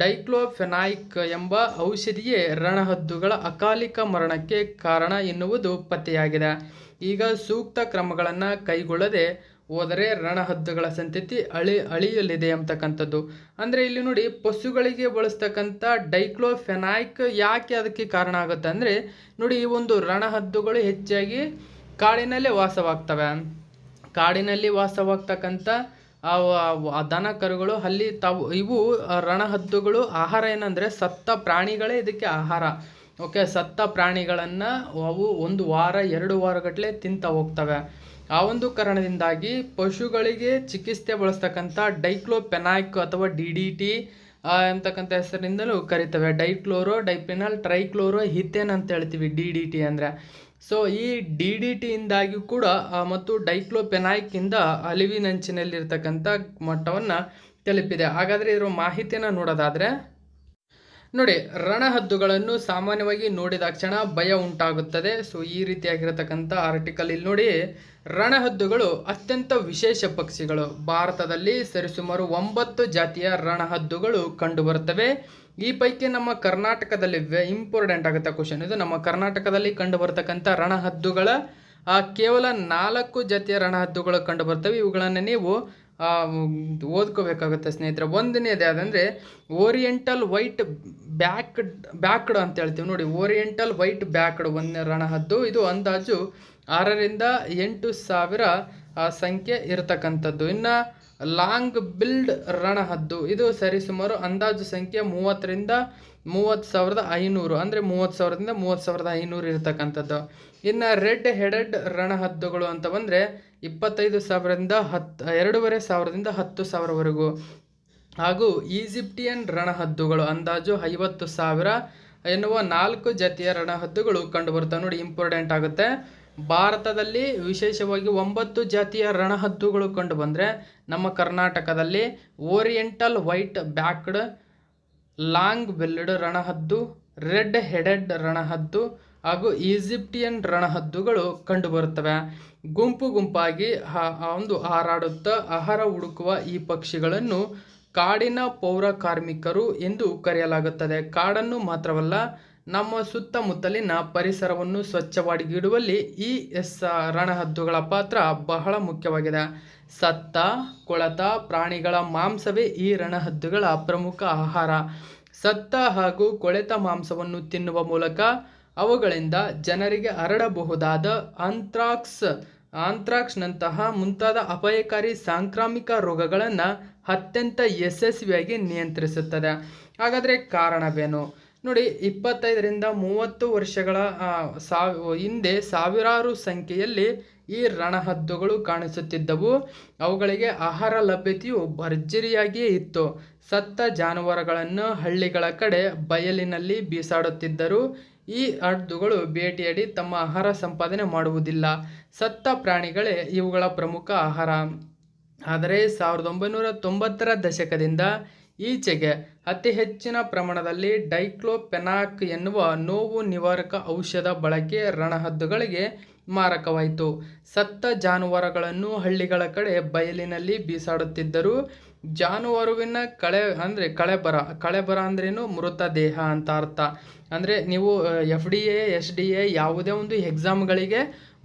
ಡೈಕ್ಲೋಫೆನಾಕ್ ಎಂಬ ಔಷಧಿಯೇ ರಣಹದ್ದುಗಳ ಅಕಾಲಿಕ ಮರಣಕ್ಕೆ ಕಾರಣ ಎನ್ನುವುದು ಪತ್ತೆಯಾಗಿದೆ. ಈಗ ಸೂಕ್ತ ಕ್ರಮಗಳನ್ನು ಕೈಗೊಳ್ಳದೆ ಹೋದರೆ ರಣಹದ್ದುಗಳ ಸಂತತಿ ಅಳಿಯಲಿದೆ ಅಂತಕ್ಕಂಥದ್ದು. ಅಂದರೆ ಇಲ್ಲಿ ನೋಡಿ, ಪಶುಗಳಿಗೆ ಬಳಸ್ತಕ್ಕಂಥ ಡೈಕ್ಲೋಫೆನಾಕ್ ಯಾಕೆ ಅದಕ್ಕೆ ಕಾರಣ ಆಗುತ್ತೆ ಅಂದರೆ ನೋಡಿ, ಈ ಒಂದು ರಣಹದ್ದುಗಳು ಹೆಚ್ಚಾಗಿ ಕಾಡಿನಲ್ಲಿ ವಾಸವಾಗ್ತವೆ. ಕಾಡಿನಲ್ಲಿ ವಾಸವಾಗ್ತಕ್ಕಂಥ ದನ ಕರುಗಳು ಅಲ್ಲಿ ಇವು ರಣಹದ್ದುಗಳು ಆಹಾರ ಏನಂದರೆ ಸತ್ತ ಪ್ರಾಣಿಗಳೇ ಇದಕ್ಕೆ ಆಹಾರ. ಓಕೆ, ಸತ್ತ ಪ್ರಾಣಿಗಳನ್ನು ಅವು 1 ವಾರ 2 ವಾರಗಟ್ಟಲೆ ತಿಂತ ಹೋಗ್ತವೆ. ಆ ಒಂದು ಕಾರಣದಿಂದಾಗಿ ಪಶುಗಳಿಗೆ ಚಿಕಿತ್ಸೆ ಬಳಸ್ತಕ್ಕಂಥ ಡೈಕ್ಲೋಫೆನಾಕ್ ಅಥವಾ DDT ಅಂತಕ್ಕಂಥ ಹೆಸರಿನಿಂದಲೂ ಕರಿತವೆ. ಡೈಕ್ಲೋರೋ ಡೈಫೆನಾಲ್ ಟ್ರೈಕ್ಲೋರೋ ಹಿಥೇನ್ ಅಂತ ಹೇಳ್ತೀವಿ DDT ಅಂದರೆ. ಸೊ ಈ DDT ಇಂದಾಗಿ ಕೂಡ ಮತ್ತು ಡೈಕ್ಲೋಫೆನಾಕ್ಕಿಂದ ಅಳಿವಿನಂಚಿನಲ್ಲಿರ್ತಕ್ಕಂಥ ಮಟ್ಟವನ್ನು ತಲುಪಿದೆ. ಹಾಗಾದರೆ ಇದರ ಮಾಹಿತಿಯನ್ನು ನೋಡೋದಾದರೆ ನೋಡಿ, ರಣಹದ್ದುಗಳನ್ನು ಸಾಮಾನ್ಯವಾಗಿ ನೋಡಿದ ಕ್ಷಣ ಭಯ ಉಂಟಾಗುತ್ತದೆ. ಸೊ ಈ ರೀತಿಯಾಗಿರತಕ್ಕಂಥ ಆರ್ಟಿಕಲ್ ಇಲ್ಲಿ ನೋಡಿ. ರಣಹದ್ದುಗಳು ಅತ್ಯಂತ ವಿಶೇಷ ಪಕ್ಷಿಗಳು. ಭಾರತದಲ್ಲಿ ಸರಿಸುಮಾರು 9 ಜಾತಿಯ ರಣಹದ್ದುಗಳು ಕಂಡುಬರುತ್ತವೆ. ಈ ಪೈಕಿ ನಮ್ಮ ಕರ್ನಾಟಕದಲ್ಲಿ ಇಂಪಾರ್ಟೆಂಟ್ ಆಗುತ್ತೆ ಕ್ವಶನ್ ಇದು. ನಮ್ಮ ಕರ್ನಾಟಕದಲ್ಲಿ ಕಂಡುಬರ್ತಕ್ಕಂಥ ರಣಹದ್ದುಗಳ ಕೇವಲ 4 ಜಾತಿಯ ರಣಹದ್ದುಗಳು ಕಂಡುಬರ್ತವೆ. ಇವುಗಳನ್ನು ನೀವು ಓದ್ಕೋಬೇಕಾಗುತ್ತೆ ಸ್ನೇಹಿತರೆ. ಒಂದನೇದು ಯಾವುದಂದರೆ ಓರಿಯೆಂಟಲ್ ವೈಟ್ ಬ್ಯಾಕ್ಡ್ ಅಂತ ಹೇಳ್ತೀವಿ ನೋಡಿ. ಓರಿಯೆಂಟಲ್ ವೈಟ್ ಬ್ಯಾಕ್ಡ್ ಒಂದನೇ ರಣಹದ್ದು. ಇದು ಅಂದಾಜು 6ರಿಂದ 8,000 ಸಂಖ್ಯೆ ಇರತಕ್ಕಂಥದ್ದು. ಇನ್ನು ಲಾಂಗ್ ಬಿಲ್ಡ್ ರಣಹದ್ದು, ಇದು ಸರಿಸುಮಾರು ಅಂದಾಜು ಸಂಖ್ಯೆ 30ರಿಂದ 30,500, ಅಂದರೆ 30,000ದಿಂದ 30,500 ಇರತಕ್ಕಂಥದ್ದು. ಇನ್ನು ರೆಡ್ ಹೆಡೆಡ್ ರಣಹದ್ದುಗಳು ಅಂತ ಬಂದರೆ 25,000ರಿಂದ 2,500ದಿಂದ 10,000ವರೆಗೂ. ಹಾಗೂ ಈಜಿಪ್ಟಿಯನ್ ರಣಹದ್ದುಗಳು ಅಂದಾಜು 50,000 ಎನ್ನುವ 4 ಜಾತಿಯ ರಣಹದ್ದುಗಳು ಕಂಡುಬರ್ತವೆ ನೋಡಿ. ಇಂಪಾರ್ಟೆಂಟ್ ಆಗುತ್ತೆ. ಭಾರತದಲ್ಲಿ ವಿಶೇಷವಾಗಿ 9 ಜಾತಿಯ ರಣಹದ್ದುಗಳು ಕಂಡು ಬಂದರೆ ನಮ್ಮ ಕರ್ನಾಟಕದಲ್ಲಿ oriental white backed, long billed ರಣಹದ್ದು, ರೆಡ್ ಹೆಡೆಡ್ ರಣಹದ್ದು ಹಾಗೂ ಈಜಿಪ್ಟಿಯನ್ ರಣಹದ್ದುಗಳು ಕಂಡುಬರುತ್ತವೆ. ಗುಂಪು ಗುಂಪಾಗಿ ಒಂದು ಹಾರಾಡುತ್ತಾ ಆಹಾರ ಹುಡುಕುವ ಈ ಪಕ್ಷಿಗಳನ್ನು ಕಾಡಿನ ಪೌರ ಕಾರ್ಮಿಕರು ಎಂದು ಕರೆಯಲಾಗುತ್ತದೆ. ಕಾಡನ್ನು ಮಾತ್ರವಲ್ಲ, ನಮ್ಮ ಸುತ್ತಮುತ್ತಲಿನ ಪರಿಸರವನ್ನು ಸ್ವಚ್ಛವಾಗಿಡುವಲ್ಲಿ ಈ ರಣಹದ್ದುಗಳ ಪಾತ್ರ ಬಹಳ ಮುಖ್ಯವಾಗಿದೆ. ಸತ್ತ ಕೊಳೆತ ಪ್ರಾಣಿಗಳ ಮಾಂಸವೇ ಈ ರಣಹದ್ದುಗಳ ಪ್ರಮುಖ ಆಹಾರ. ಸತ್ತ ಹಾಗೂ ಕೊಳೆತ ಮಾಂಸವನ್ನು ತಿನ್ನುವ ಮೂಲಕ ಅವುಗಳಿಂದ ಜನರಿಗೆ ಹರಡಬಹುದಾದ ಆಂಥ್ರಾಕ್ಸ್ನಂತಹ ಮುಂತಾದ ಅಪಾಯಕಾರಿ ಸಾಂಕ್ರಾಮಿಕ ರೋಗಗಳನ್ನು ಅತ್ಯಂತ ಯಶಸ್ವಿಯಾಗಿ ನಿಯಂತ್ರಿಸುತ್ತದೆ. ಹಾಗಾದರೆ ಕಾರಣವೇನು ನೋಡಿ. 25ರಿಂದ 30 ವರ್ಷಗಳ ಹಿಂದೆ ಸಾವಿರಾರು ಸಂಖ್ಯೆಯಲ್ಲಿ ಈ ರಣಹದ್ದುಗಳು ಕಾಣಿಸುತ್ತಿದ್ದವು. ಅವುಗಳಿಗೆ ಆಹಾರ ಲಭ್ಯತೆಯು ಭರ್ಜರಿಯಾಗಿಯೇ ಇತ್ತು. ಸತ್ತ ಜಾನುವಾರುಗಳನ್ನು ಹಳ್ಳಿಗಳ ಕಡೆ ಬಯಲಿನಲ್ಲಿ ಬೀಸಾಡುತ್ತಿದ್ದರು. ಈ ಹದ್ದುಗಳು ಬೇಟೆಯಾಡಿ ತಮ್ಮ ಆಹಾರ ಸಂಪಾದನೆ ಮಾಡುವುದಿಲ್ಲ. ಸತ್ತ ಪ್ರಾಣಿಗಳೇ ಇವುಗಳ ಪ್ರಮುಖ ಆಹಾರ. ಆದರೆ 1990ರ ದಶಕದಿಂದ ಈಚೆಗೆ ಅತಿ ಹೆಚ್ಚಿನ ಪ್ರಮಾಣದಲ್ಲಿ ಡೈಕ್ಲೋಫೆನಾಕ್ ಎನ್ನುವ ನೋವು ನಿವಾರಕ ಔಷಧ ಬಳಕೆ ರಣಹದ್ದುಗಳಿಗೆ ಮಾರಕವಾಯಿತು. ಸತ್ತ ಜಾನುವಾರುಗಳನ್ನು ಹಳ್ಳಿಗಳ ಕಡೆ ಬಯಲಿನಲ್ಲಿ ಬೀಸಾಡುತ್ತಿದ್ದರು. ಜಾನುವಾರುವಿನ ಕಳೆಬರ ಅಂದ್ರೇನು, ಮೃತದೇಹ ಅಂತ ಅರ್ಥ. ಅಂದರೆ ನೀವು FDA SDA ಯಾವುದೇ ಒಂದು ಎಕ್ಸಾಮ್ಗಳಿಗೆ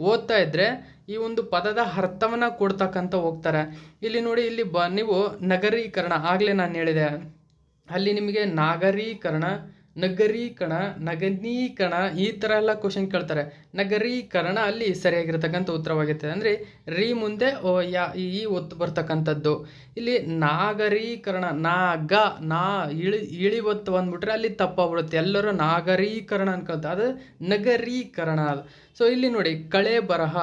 ಓದ್ತಾ ಇದ್ದರೆ ಈ ಒಂದು ಪದದ ಅರ್ಥವನ್ನ ಕೊಡ್ತಕ್ಕಂತ ಹೋಗ್ತಾರೆ. ಇಲ್ಲಿ ನೋಡಿ, ಇಲ್ಲಿ ನೀವು ನಗರೀಕರಣ ಆಗ್ಲೇ ನಾನು ಹೇಳಿದೆ, ಅಲ್ಲಿ ನಿಮಗೆ ನಾಗರೀಕರಣ, ನಗರೀಕರಣ, ನಗರೀಕರಣ ಈ ಥರ ಎಲ್ಲ ಕ್ವಶನ್ ಕೇಳ್ತಾರೆ. ನಗರೀಕರಣ ಅಲ್ಲಿ ಸರಿಯಾಗಿರ್ತಕ್ಕಂಥ ಉತ್ತರವಾಗಿರ್ತದೆ. ಅಂದರೆ ರೀ ಮುಂದೆ ಈ ಒತ್ತು ಬರ್ತಕ್ಕಂಥದ್ದು. ಇಲ್ಲಿ ನಾಗರೀಕರಣ, ನಾ ಇಳಿ ಒತ್ತು ಬಂದ್ಬಿಟ್ರೆ ಅಲ್ಲಿ ತಪ್ಪಾಗ್ಬಿಡುತ್ತೆ. ಎಲ್ಲರೂ ನಾಗರೀಕರಣ ಅನ್ಕೊಳ್ತಾರೆ, ಅದು ನಗರೀಕರಣ ಅದು. ಸೊ ಇಲ್ಲಿ ನೋಡಿ, ಕಳೆ ಬರಹ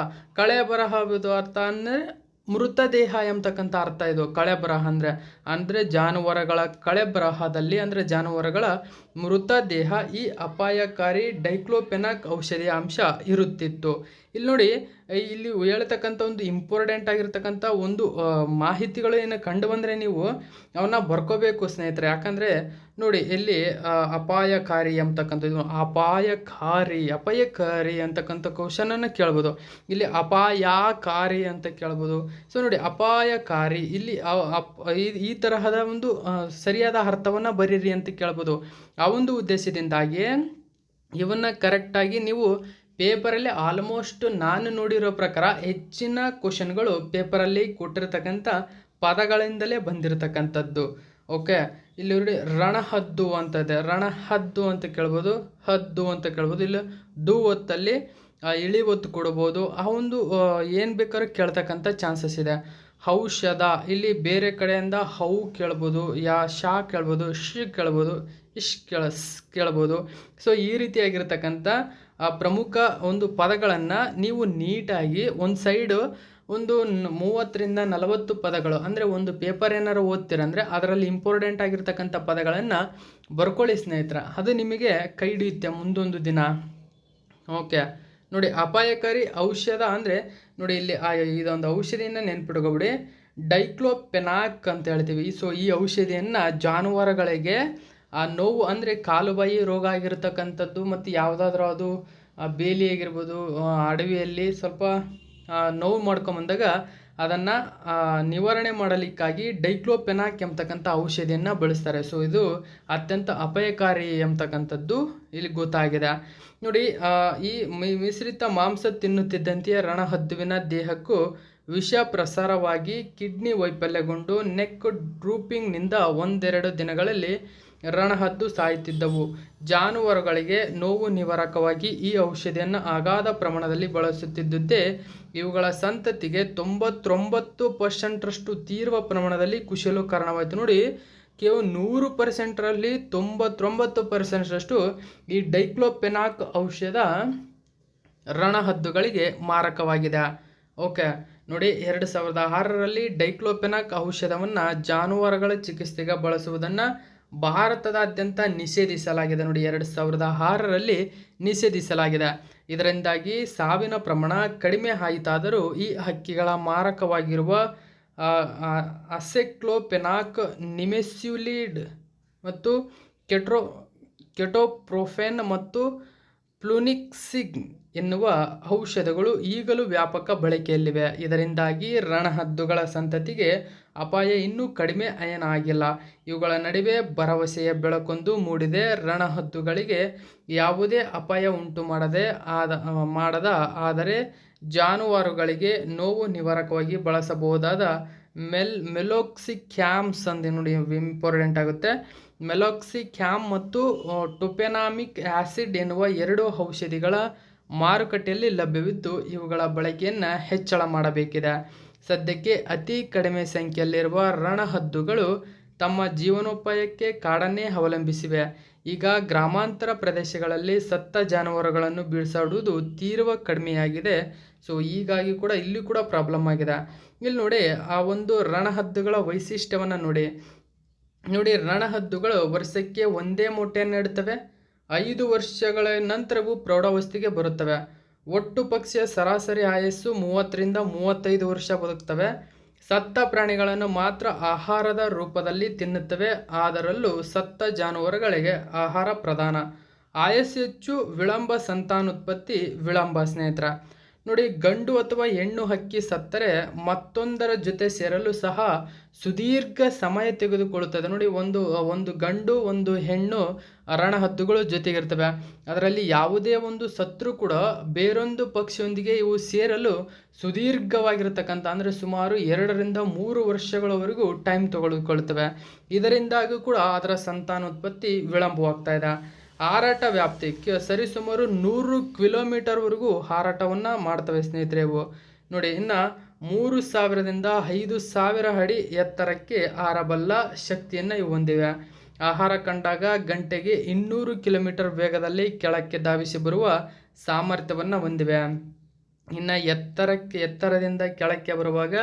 ಅರ್ಥ ಅಂದರೆ ಮೃತದೇಹ ಎಂಬತಕ್ಕಂಥ ಅರ್ಥ ಇದು. ಕಳೆ ಬರಹ ಅಂದರೆ ಜಾನುವಾರುಗಳ ಕಳೆ ಬರಹದಲ್ಲಿ ಅಂದರೆ ಜಾನುವಾರುಗಳ ಮೃತದೇಹ ಈ ಅಪಾಯಕಾರಿ ಡೈಕ್ಲೋಫೆನಾಕ್ ಔಷಧಿಯ ಅಂಶ ಇರುತ್ತಿತ್ತು. ಇಲ್ಲಿ ನೋಡಿ, ಇಲ್ಲಿ ಹೇಳ್ತಕ್ಕಂಥ ಒಂದು ಇಂಪಾರ್ಟೆಂಟ್ ಆಗಿರ್ತಕ್ಕಂಥ ಒಂದು ಮಾಹಿತಿಗಳು ಏನು ಕಂಡು ಬಂದರೆ ನೀವು ಅವನ್ನ ಬರ್ಕೋಬೇಕು ಸ್ನೇಹಿತರೆ. ಯಾಕಂದರೆ ನೋಡಿ, ಇಲ್ಲಿ ಅಪಾಯಕಾರಿ ಅಂತಕ್ಕಂಥದ್ದು, ಅಪಾಯಕಾರಿ ಅಂತಕ್ಕಂಥ ಕ್ವಶನನ್ನು ಕೇಳ್ಬೋದು. ಇಲ್ಲಿ ಅಪಾಯಕಾರಿ ಅಂತ ಕೇಳ್ಬೋದು. ಸೊ ನೋಡಿ, ಅಪಾಯಕಾರಿ ಇಲ್ಲಿ ಈ ತರಹದ ಒಂದು ಸರಿಯಾದ ಅರ್ಥವನ್ನು ಬರೀರಿ ಅಂತ ಕೇಳ್ಬೋದು. ಆ ಒಂದು ಉದ್ದೇಶದಿಂದಾಗಿ ಇವನ್ನ ಕರೆಕ್ಟಾಗಿ ನೀವು ಪೇಪರಲ್ಲಿ ಆಲ್ಮೋಸ್ಟ್ ನಾನು ನೋಡಿರೋ ಪ್ರಕಾರ ಹೆಚ್ಚಿನ ಕ್ವಶನ್ಗಳು ಪೇಪರಲ್ಲಿ ಕೊಟ್ಟಿರ್ತಕ್ಕಂಥ ಪದಗಳಿಂದಲೇ ಬಂದಿರತಕ್ಕಂಥದ್ದು. ಓಕೆ, ಇಲ್ಲಿ ನೋಡಿ, ರಣಹದ್ದು ಅಂತ ಇದೆ, ರಣಹದ್ದು ಅಂತ ಕೇಳ್ಬೋದು, ಹದ್ದು ಅಂತ ಕೇಳ್ಬೋದು. ಇಲ್ಲಿ ಡು ಒತ್ತಲ್ಲಿ ಇಳಿ ಒತ್ತು ಕೊಡ್ಬೋದು. ಆ ಒಂದು ಏನು ಬೇಕಾದ್ರೂ ಕೇಳ್ತಕ್ಕಂಥ ಚಾನ್ಸಸ್ ಇದೆ. ಔಷಧ, ಇಲ್ಲಿ ಬೇರೆ ಕಡೆಯಿಂದ ಹೌ ಕೇಳ್ಬೋದು, ಶಾ ಕೇಳ್ಬೋದು, ಕೇಳ್ಬೋದು, ಕೇಳ್ಬೋದು. ಸೊ ಈ ರೀತಿಯಾಗಿರ್ತಕ್ಕಂಥ ಪ್ರಮುಖ ಒಂದು ಪದಗಳನ್ನು ನೀವು ನೀಟಾಗಿ ಒಂದು ಸೈಡು ಒಂದು 30-40 ಪದಗಳು, ಅಂದರೆ ಒಂದು ಪೇಪರ್ ಏನಾರು ಓದ್ತೀರಂದರೆ ಅದರಲ್ಲಿ ಇಂಪಾರ್ಟೆಂಟ್ ಆಗಿರ್ತಕ್ಕಂಥ ಪದಗಳನ್ನು ಬರ್ಕೊಳ್ಳಿ ಸ್ನೇಹಿತರ. ಅದು ನಿಮಗೆ ಕೈ ಹಿಡಿಯುತ್ತೆ ಮುಂದೊಂದು ದಿನ. ಓಕೆ ನೋಡಿ, ಅಪಾಯಕಾರಿ ಔಷಧ ಅಂದರೆ ನೋಡಿ, ಇಲ್ಲಿ ಇದೊಂದು ಔಷಧಿಯನ್ನು ನೆನ್ಪಿಟ್ಕೊಬಿಡಿ, ಡೈಕ್ಲೋಫೆನಾಕ್ ಅಂತ ಹೇಳ್ತೀವಿ. ಸೊ ಈ ಔಷಧಿಯನ್ನು ಜಾನುವಾರುಗಳಿಗೆ ನೋವು ಅಂದರೆ ಕಾಲುಬಾಯಿ ರೋಗ ಆಗಿರ್ತಕ್ಕಂಥದ್ದು ಮತ್ತು ಯಾವುದಾದ್ರೂ ಅದು ಬೇಲಿ ಆಗಿರ್ಬೋದು, ಅಡವಿಯಲ್ಲಿ ಸ್ವಲ್ಪ ನೋವು ಮಾಡ್ಕೊಂಬಂದಾಗ ಅದನ್ನು ನಿವಾರಣೆ ಮಾಡಲಿಕ್ಕಾಗಿ ಡೈಕ್ಲೋಫೆನಾಕ್ ಎಂಬತಕ್ಕಂಥ ಔಷಧಿಯನ್ನು ಬಳಸ್ತಾರೆ. ಸೊ ಇದು ಅತ್ಯಂತ ಅಪಾಯಕಾರಿ ಎಂಬತಕ್ಕಂಥದ್ದು ಇಲ್ಲಿ ಗೊತ್ತಾಗಿದೆ. ನೋಡಿ, ಈ ಮಿಶ್ರಿತ ಮಾಂಸ ತಿನ್ನುತ್ತಿದ್ದಂತೆಯೇ ರಣಹದ್ದುವಿನ ದೇಹಕ್ಕೂ ವಿಷ ಪ್ರಸಾರವಾಗಿ ಕಿಡ್ನಿ ವೈಫಲ್ಯಗೊಂಡು ನೆಕ್ ಡ್ರೂಪಿಂಗ್ನಿಂದ 1-2 ದಿನಗಳಲ್ಲಿ ರಣಹದ್ದು ಸಾಯುತ್ತಿದ್ದವು. ಜಾನುವಾರುಗಳಿಗೆ ನೋವು ನಿವಾರಕವಾಗಿ ಈ ಔಷಧಿಯನ್ನು ಅಗಾಧ ಪ್ರಮಾಣದಲ್ಲಿ ಬಳಸುತ್ತಿದ್ದುದೇ ಇವುಗಳ ಸಂತತಿಗೆ 99% ತೀವ್ರ ಪ್ರಮಾಣದಲ್ಲಿ ಕುಶಲು ಕಾರಣವಾಯಿತು. ನೋಡಿ, ಕೇವಲ 100%ರಲ್ಲಿ 99%ರಷ್ಟು ಈ ಡೈಕ್ಲೋಫೆನಾಕ್ ಔಷಧ ರಣಹದ್ದುಗಳಿಗೆ ಮಾರಕವಾಗಿದೆ. ಓಕೆ ನೋಡಿ, 2006ರಲ್ಲಿ ಡೈಕ್ಲೋಫೆನಾಕ್ ಔಷಧವನ್ನು ಜಾನುವಾರುಗಳ ಚಿಕಿತ್ಸೆಗೆ ಬಳಸುವುದನ್ನು ಭಾರತದಾದ್ಯಂತ ನಿಷೇಧಿಸಲಾಗಿದೆ. ನೋಡಿ, 2006ರಲ್ಲಿ ನಿಷೇಧಿಸಲಾಗಿದೆ. ಇದರಿಂದಾಗಿ ಸಾವಿನ ಪ್ರಮಾಣ ಕಡಿಮೆ ಆಯಿತಾದರೂ ಈ ಹಕ್ಕಿಗಳ ಮಾರಕವಾಗಿರುವ ಅಸೆಕ್ಲೋಫೆನಾಕ್, ನಿಮೆಸ್ಯುಲಿಡ್ ಮತ್ತು ಕೆಟೋಪ್ರೋಫೆನ್ ಮತ್ತು ಫ್ಲುನಿಕ್ಸಿನ್ ಎನ್ನುವ ಔಷಧಗಳು ಈಗಲೂ ವ್ಯಾಪಕ ಬಳಕೆಯಲ್ಲಿವೆ. ಇದರಿಂದಾಗಿ ರಣಹದ್ದುಗಳ ಸಂತತಿಗೆ ಅಪಾಯ ಇನ್ನೂ ಕಡಿಮೆ ಆಗಿಲ್ಲ. ಇವುಗಳ ನಡುವೆ ಭರವಸೆಯ ಬೆಳಕೊಂದು ಮೂಡಿದೆ. ರಣಹದ್ದುಗಳಿಗೆ ಯಾವುದೇ ಅಪಾಯ ಉಂಟು ಮಾಡದ ಆದರೆ ಜಾನುವಾರುಗಳಿಗೆ ನೋವು ನಿವಾರಕವಾಗಿ ಬಳಸಬಹುದಾದ ಮೆಲೋಕ್ಸಿಕ್ಯಾಮ್ಸ್ ಅಂದೆ ನೋಡಿ, ಇಂಪಾರ್ಟೆಂಟ್ ಆಗುತ್ತೆ. ಮೆಲೋಕ್ಸಿಕ್ಯಾಮ್ ಮತ್ತು ಟೊಪೆನಾಮಿಕ್ ಆ್ಯಸಿಡ್ ಎನ್ನುವ 2 ಔಷಧಿಗಳ ಮಾರುಕಟ್ಟೆಯಲ್ಲಿ ಲಭ್ಯವಿದ್ದು ಇವುಗಳ ಬಳಕೆಯನ್ನು ಹೆಚ್ಚಳ ಮಾಡಬೇಕಿದೆ. ಸದ್ಯಕ್ಕೆ ಅತಿ ಕಡಿಮೆ ಸಂಖ್ಯೆಯಲ್ಲಿರುವ ರಣಹದ್ದುಗಳು ತಮ್ಮ ಜೀವನೋಪಾಯಕ್ಕೆ ಕಾಡನ್ನೇ ಅವಲಂಬಿಸಿವೆ. ಈಗ ಗ್ರಾಮಾಂತರ ಪ್ರದೇಶಗಳಲ್ಲಿ ಸತ್ತ ಜಾನುವಾರುಗಳನ್ನು ಬೀಳ್ಸಾಡುವುದು ತೀವ್ರ ಕಡಿಮೆಯಾಗಿದೆ. ಸೊ ಹೀಗಾಗಿ ಕೂಡ ಇಲ್ಲಿ ಕೂಡ ಪ್ರಾಬ್ಲಮ್ ಆಗಿದೆ. ಇಲ್ಲಿ ನೋಡಿ, ಆ ಒಂದು ರಣಹದ್ದುಗಳ ವೈಶಿಷ್ಟ್ಯವನ್ನು ನೋಡಿ, ರಣಹದ್ದುಗಳು ವರ್ಷಕ್ಕೆ ಒಂದೇ ಮೊಟ್ಟೆಯನ್ನು ಇಡುತ್ತವೆ. 5 ವರ್ಷಗಳ ನಂತರವೂ ಪ್ರೌಢಾವಸ್ಥೆಗೆ ಬರುತ್ತವೆ. ಒಟ್ಟು ಪಕ್ಷಿಯ ಸರಾಸರಿ ಆಯಸ್ಸು 30-35 ವರ್ಷ ಬದುಕ್ತವೆ. ಸತ್ತ ಪ್ರಾಣಿಗಳನ್ನು ಮಾತ್ರ ಆಹಾರದ ರೂಪದಲ್ಲಿ ತಿನ್ನುತ್ತವೆ. ಅದರಲ್ಲೂ ಸತ್ತ ಜಾನುವಾರುಗಳಿಗೆ ಆಹಾರ ಪ್ರಧಾನ. ಆಯಸ್ಸು ಹೆಚ್ಚು, ವಿಳಂಬ ಸಂತಾನೋತ್ಪತ್ತಿ ವಿಳಂಬ ಸ್ನೇಹಿತರ. ನೋಡಿ, ಗಂಡು ಅಥವಾ ಹೆಣ್ಣು ಹಕ್ಕಿ ಸತ್ತರೆ ಮತ್ತೊಂದರ ಜೊತೆ ಸೇರಲು ಸಹ ಸುದೀರ್ಘ ಸಮಯ ತೆಗೆದುಕೊಳ್ಳುತ್ತದೆ. ನೋಡಿ, ಒಂದು ಗಂಡು ಒಂದು ಹೆಣ್ಣು ರಣಹದ್ದುಗಳು ಜೊತೆಗಿರ್ತವೆ. ಅದರಲ್ಲಿ ಯಾವುದೇ ಒಂದು ಸತ್ರು ಕೂಡ ಬೇರೊಂದು ಪಕ್ಷಿಯೊಂದಿಗೆ ಇವು ಸೇರಲು ಸುದೀರ್ಘವಾಗಿರ್ತಕ್ಕಂಥ ಅಂದರೆ ಸುಮಾರು 2 ರಿಂದ 3 ವರ್ಷಗಳವರೆಗೂ ಟೈಮ್ ತೆಗೆದುಕೊಳ್ಳುತ್ತವೆ. ಇದರಿಂದಾಗಿ ಕೂಡ ಅದರ ಸಂತಾನೋತ್ಪತ್ತಿ ವಿಳಂಬವಾಗ್ತಾ ಇದೆ. ಹಾರಾಟ ವ್ಯಾಪ್ತಿ ಸರಿಸುಮಾರು 100 ಕಿಲೋಮೀಟರ್ವರೆಗೂ ಹಾರಾಟವನ್ನು ಮಾಡ್ತವೆ ಸ್ನೇಹಿತರೆ ಇವು. ನೋಡಿ, ಇನ್ನು 3000ದಿಂದ 5000 ಅಡಿ ಎತ್ತರಕ್ಕೆ ಹಾರಬಲ್ಲ ಶಕ್ತಿಯನ್ನು ಇವು ಹೊಂದಿವೆ. ಆಹಾರ ಕಂಡಾಗ ಗಂಟೆಗೆ 200 ಕಿಲೋಮೀಟರ್ ವೇಗದಲ್ಲಿ ಕೆಳಕ್ಕೆ ಧಾವಿಸಿ ಬರುವ ಸಾಮರ್ಥ್ಯವನ್ನು ಹೊಂದಿವೆ. ಇನ್ನು ಎತ್ತರದಿಂದ ಕೆಳಕ್ಕೆ ಬರುವಾಗ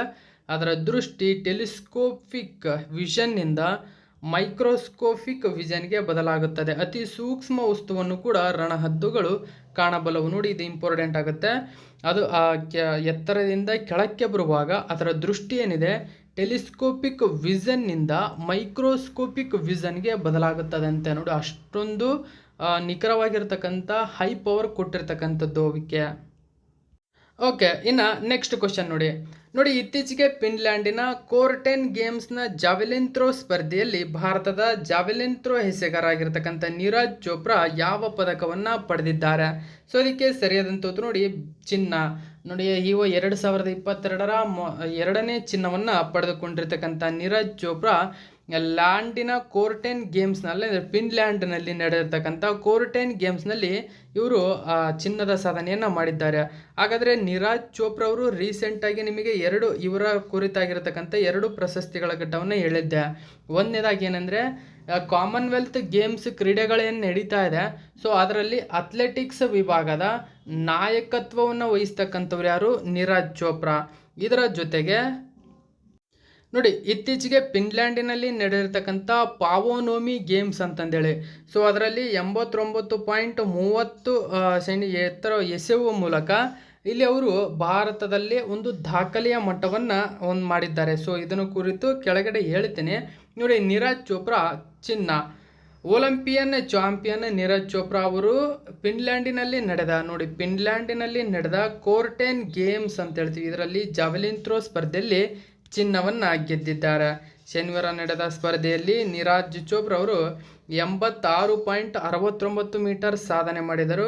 ಅದರ ದೃಷ್ಟಿ ಟೆಲಿಸ್ಕೋಪಿಕ್ ವಿಷನ್ನಿಂದ ಮೈಕ್ರೋಸ್ಕೋಪಿಕ್ ವಿಷನ್ಗೆ ಬದಲಾಗುತ್ತದೆ. ಅತಿ ಸೂಕ್ಷ್ಮ ವಸ್ತುವನ್ನು ಕೂಡ ರಣಹದ್ದುಗಳು ಕಾಣಬಲ್ಲವು. ನೋಡಿ, ಇದು ಇಂಪಾರ್ಟೆಂಟ್ ಆಗುತ್ತೆ. ಅದು ಎತ್ತರದಿಂದ ಕೆಳಕ್ಕೆ ಬರುವಾಗ ಅದರ ದೃಷ್ಟಿ ಏನಿದೆ ಟೆಲಿಸ್ಕೋಪಿಕ್ ವಿಷನ್ನಿಂದ ಮೈಕ್ರೋಸ್ಕೋಪಿಕ್ ವಿಷನ್ಗೆ ಬದಲಾಗುತ್ತದೆ ಅಂತ. ನೋಡಿ, ಅಷ್ಟೊಂದು ನಿಖರವಾಗಿರ್ತಕ್ಕಂಥ ಹೈ ಪವರ್ ಕೊಟ್ಟಿರ್ತಕ್ಕಂಥದ್ದು ಅವಕ್ಕೆ. ಓಕೆ, ಇನ್ನು ನೆಕ್ಸ್ಟ್ ಕ್ವಶನ್ ನೋಡಿ, ಇತ್ತೀಚೆಗೆ ಫಿನ್ಲ್ಯಾಂಡಿನ ಕೋರ್ಟೆನ್ ಗೇಮ್ಸ್ನ ಜಾವೆಲಿನ್ ಥ್ರೋ ಸ್ಪರ್ಧೆಯಲ್ಲಿ ಭಾರತದ ಜಾವೆಲಿನ್ ಥ್ರೋ ಎಸೆಗಾರರಾಗಿರ್ತಕ್ಕಂಥ ನೀರಜ್ ಚೋಪ್ರಾ ಯಾವ ಪದಕವನ್ನು ಪಡೆದಿದ್ದಾರೆ? ಸೊ ಅದಕ್ಕೆ ಸರಿಯಾದಂಥ ಉತ್ತರ ನೋಡಿ, ಚಿನ್ನ. ನೋಡಿ, ಇವು 2022ರ 2ನೇ ಚಿನ್ನವನ್ನು ಪಡೆದುಕೊಂಡಿರ್ತಕ್ಕಂಥ ನೀರಜ್ ಚೋಪ್ರಾ ಲ್ಯಾಂಡಿನ ಕೋರ್ಟೆನ್ ಗೇಮ್ಸ್ನಲ್ಲಿ ಅಂದರೆ ಫಿನ್ಲ್ಯಾಂಡ್ನಲ್ಲಿ ನಡೆದಿರ್ತಕ್ಕಂಥ ಕೋರ್ಟೆನ್ ಗೇಮ್ಸ್ನಲ್ಲಿ ಇವರು ಚಿನ್ನದ ಸಾಧನೆಯನ್ನು ಮಾಡಿದ್ದಾರೆ. ಹಾಗಾದರೆ ನೀರಜ್ ಚೋಪ್ರಾ ಅವರು ರೀಸೆಂಟಾಗಿ ನಿಮಗೆ ಇವರ ಕುರಿತಾಗಿರ್ತಕ್ಕಂಥ 2 ಪ್ರಶಸ್ತಿಗಳ ಘಟ್ಟವನ್ನು ಹೇಳಿದ್ದೆ. ಒಂದನೇದಾಗಿ ಏನಂದರೆ ಕಾಮನ್ವೆಲ್ತ್ ಗೇಮ್ಸ್ ಕ್ರೀಡೆಗಳೇನು ನಡೀತಾ ಇದೆ, ಸೊ ಅದರಲ್ಲಿ ಅಥ್ಲೆಟಿಕ್ಸ್ ವಿಭಾಗದ ನಾಯಕತ್ವವನ್ನು ವಹಿಸ್ತಕ್ಕಂಥವ್ರು ಯಾರು? ನೀರಜ್ ಚೋಪ್ರಾ. ಇದರ ಜೊತೆಗೆ ನೋಡಿ, ಇತ್ತೀಚೆಗೆ ಫಿನ್ಲ್ಯಾಂಡಿನಲ್ಲಿ ನಡೆದಿರ್ತಕ್ಕಂಥ ಪಾವೋನೋಮಿ ಗೇಮ್ಸ್ ಅಂತಂದೇಳಿ, ಸೊ ಅದರಲ್ಲಿ 89.30 ಎತ್ತರ ಎಸೆಯುವ ಮೂಲಕ ಇಲ್ಲಿ ಅವರು ಭಾರತದಲ್ಲಿ ಒಂದು ದಾಖಲೆಯ ಮಟ್ಟವನ್ನು ಮಾಡಿದ್ದಾರೆ. ಸೊ ಇದನ್ನು ಕುರಿತು ಕೆಳಗಡೆ ಹೇಳ್ತೇನೆ ನೋಡಿ. ನೀರಜ್ ಚೋಪ್ರಾ ಚಿನ್ನ. ಒಲಿಂಪಿಯನ್ ಚಾಂಪಿಯನ್ ನೀರಜ್ ಚೋಪ್ರಾ ಅವರು ಫಿನ್ಲ್ಯಾಂಡಿನಲ್ಲಿ ನಡೆದ ಕೋರ್ಟೆನ್ ಗೇಮ್ಸ್ ಅಂತ ಹೇಳ್ತೀವಿ, ಇದರಲ್ಲಿ ಜಾವೆಲಿನ್ ಥ್ರೋ ಸ್ಪರ್ಧೆಯಲ್ಲಿ ಚಿನ್ನವನ್ನು ಗೆದ್ದಿದ್ದಾರೆ. ಶನಿವಾರ ನಡೆದ ಸ್ಪರ್ಧೆಯಲ್ಲಿ ನೀರಜ್ ಚೋಪ್ರಾ ಅವರು 86.69 ಮೀಟರ್ ಸಾಧನೆ ಮಾಡಿದರು.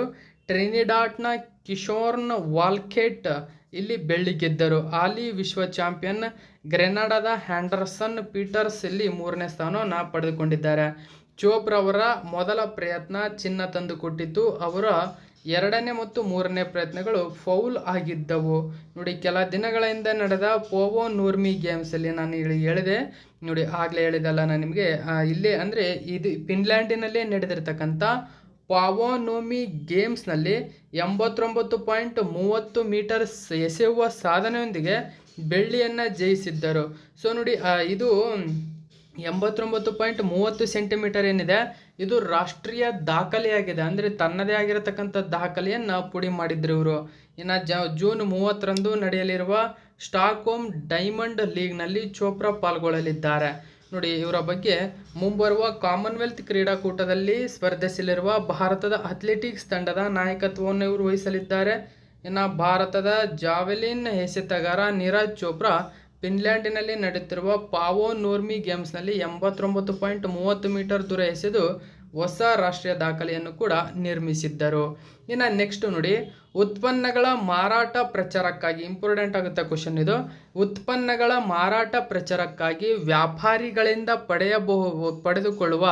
ಟ್ರಿನಿಡಾಡ್ನ ಕಿಶೋರ್ನ್ ವಾಲ್ಕೆಟ್ ಇಲ್ಲಿ ಬೆಳ್ಳಿ ಗೆದ್ದರು. ಹಾಲಿ ವಿಶ್ವ ಚಾಂಪಿಯನ್ ಗ್ರೆನಡಾದ ಹ್ಯಾಂಡರ್ಸನ್ ಪೀಟರ್ಸ್ ಇಲ್ಲಿ 3ನೇ ಸ್ಥಾನವನ್ನು ಪಡೆದುಕೊಂಡಿದ್ದಾರೆ. ಚೋಪ್ರಾ ಅವರ ಮೊದಲ ಪ್ರಯತ್ನ ಚಿನ್ನ ತಂದುಕೊಟ್ಟಿತ್ತು. ಅವರ 2ನೇ ಮತ್ತು 3ನೇ ಪ್ರಯತ್ನಗಳು ಫೌಲ್ ಆಗಿದ್ದವು. ನೋಡಿ, ಕೆಲ ದಿನಗಳ ಹಿಂದೆ ನಡೆದ ಪೋವೋನೂರ್ಮಿ ಗೇಮ್ಸಲ್ಲಿ ನಾನು ಹೇಳಿದೆ ನೋಡಿ, ಆಗಲೇ ಹೇಳಿದಲ್ಲ ನಾನು ನಿಮಗೆ. ಇಲ್ಲೇ ಅಂದರೆ ಇದು ಫಿನ್ಲ್ಯಾಂಡಿನಲ್ಲೇ ನಡೆದಿರ್ತಕ್ಕಂಥ ಪಾವೋನೋಮಿ ಗೇಮ್ಸ್ನಲ್ಲಿ 89.30 ಮೀಟರ್ಸ್ ಎಸೆಯುವ ಸಾಧನೆಯೊಂದಿಗೆ ಬೆಳ್ಳಿಯನ್ನು ಜಯಿಸಿದ್ದರು. ಸೊ ನೋಡಿ, ಇದು 89.30 ಸೆಂಟಿಮೀಟರ್ ಏನಿದೆ ಇದು ರಾಷ್ಟ್ರೀಯ ದಾಖಲೆಯಾಗಿದೆ. ಅಂದರೆ ತನ್ನದೇ ಆಗಿರತಕ್ಕಂಥ ದಾಖಲೆಯನ್ನು ಪುಡಿ ಮಾಡಿದ್ರು ಇವರು. ಇನ್ನು ಜೂನ್ 30ರಂದು ನಡೆಯಲಿರುವ ಸ್ಟಾಕ್ಹೋಮ್ ಡೈಮಂಡ್ ಲೀಗ್ನಲ್ಲಿ ಚೋಪ್ರಾ ಪಾಲ್ಗೊಳ್ಳಲಿದ್ದಾರೆ. ನೋಡಿ, ಇವರ ಬಗ್ಗೆ ಮುಂಬರುವ ಕಾಮನ್ವೆಲ್ತ್ ಕ್ರೀಡಾಕೂಟದಲ್ಲಿ ಸ್ಪರ್ಧಿಸಲಿರುವ ಭಾರತದ ಅಥ್ಲೆಟಿಕ್ಸ್ ತಂಡದ ನಾಯಕತ್ವವನ್ನು ಇವರು ವಹಿಸಲಿದ್ದಾರೆ. ಇನ್ನು ಭಾರತದ ಜಾವೆಲಿನ್ ಎಸೆತಗಾರ ನೀರಜ್ ಚೋಪ್ರಾ ಫಿನ್ಲ್ಯಾಂಡಿನಲ್ಲಿ ನಡೆಯುತ್ತಿರುವ ಪಾವೋನೂರ್ಮಿ ಗೇಮ್ಸ್ನಲ್ಲಿ 89.30 ಮೀಟರ್ ದೂರ ಎಸೆದು ಹೊಸ ರಾಷ್ಟ್ರೀಯ ದಾಖಲೆಯನ್ನು ಕೂಡ ನಿರ್ಮಿಸಿದ್ದರು. ಇನ್ನು ನೆಕ್ಸ್ಟ್ ನೋಡಿ, ಉತ್ಪನ್ನಗಳ ಮಾರಾಟ ಪ್ರಚಾರಕ್ಕಾಗಿ ಇಂಪಾರ್ಟೆಂಟ್ ಆಗುತ್ತೆ ಕ್ವಶನ್ ಇದು. ಉತ್ಪನ್ನಗಳ ಮಾರಾಟ ಪ್ರಚಾರಕ್ಕಾಗಿ ವ್ಯಾಪಾರಿಗಳಿಂದ ಪಡೆದುಕೊಳ್ಳುವ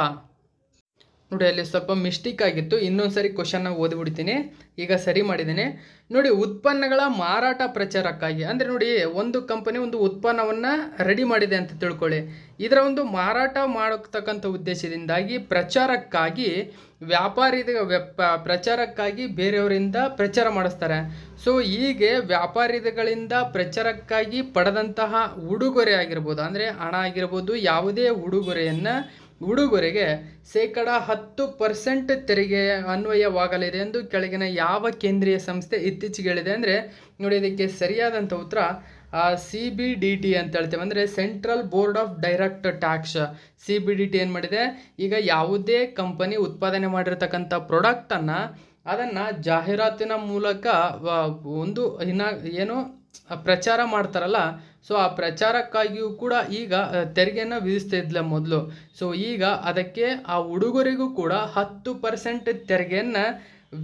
ನೋಡಿ, ಅಲ್ಲಿ ಸ್ವಲ್ಪ ಮಿಸ್ಟೇಕ್ ಆಗಿತ್ತು. ಇನ್ನೊಂದು ಸರಿ ಕ್ವಶನ್ನ ಓದಿಬಿಡ್ತೀನಿ, ಈಗ ಸರಿ ಮಾಡಿದ್ದೇನೆ ನೋಡಿ. ಉತ್ಪನ್ನಗಳ ಮಾರಾಟ ಪ್ರಚಾರಕ್ಕಾಗಿ ಅಂದರೆ ನೋಡಿ, ಒಂದು ಕಂಪನಿ ಒಂದು ಉತ್ಪನ್ನವನ್ನು ರೆಡಿ ಮಾಡಿದೆ ಅಂತ ತಿಳ್ಕೊಳ್ಳಿ. ಇದರ ಒಂದು ಮಾರಾಟ ಮಾಡತಕ್ಕಂಥ ಉದ್ದೇಶದಿಂದಾಗಿ ಪ್ರಚಾರಕ್ಕಾಗಿ ಬೇರೆಯವರಿಂದ ಪ್ರಚಾರ ಮಾಡಿಸ್ತಾರೆ. ಸೊ ಹೀಗೆ ವ್ಯಾಪಾರಿಗಳಿಂದ ಪ್ರಚಾರಕ್ಕಾಗಿ ಪಡೆದಂತಹ ಉಡುಗೊರೆ ಆಗಿರ್ಬೋದು, ಅಂದರೆ ಹಣ ಆಗಿರ್ಬೋದು, ಯಾವುದೇ ಉಡುಗೊರೆಗೆ 10% ತೆರಿಗೆ ಅನ್ವಯವಾಗಲಿದೆ ಎಂದು ಕೆಳಗಿನ ಯಾವ ಕೇಂದ್ರೀಯ ಸಂಸ್ಥೆ ಇತ್ತೀಚೆಗೆ ಹೇಳಿದೆ? ಅಂದರೆ ನೋಡಿ, ಇದಕ್ಕೆ ಸರಿಯಾದಂಥ ಉತ್ತರ CBDT ಅಂತ ಹೇಳ್ತೇವೆ, ಅಂದರೆ central board of direct tax. CBDT ಏನು ಮಾಡಿದೆ, ಈಗ ಯಾವುದೇ ಕಂಪನಿ ಉತ್ಪಾದನೆ ಮಾಡಿರ್ತಕ್ಕಂಥ ಪ್ರಾಡಕ್ಟನ್ನು ಅದನ್ನು ಜಾಹೀರಾತಿನ ಮೂಲಕ ಒಂದು ಏನು ಪ್ರಚಾರ ಮಾಡ್ತಾರಲ್ಲ, ಸೊ ಆ ಪ್ರಚಾರಕ್ಕಾಗಿಯೂ ಕೂಡ ಈಗ ತೆರಿಗೆಯನ್ನು ವಿಧಿಸ್ತಾ ಇದ್ಲ ಮೊದಲು. ಸೊ ಈಗ ಅದಕ್ಕೆ ಆ ಉಡುಗೊರೆಗೂ ಕೂಡ 10% ತೆರಿಗೆಯನ್ನು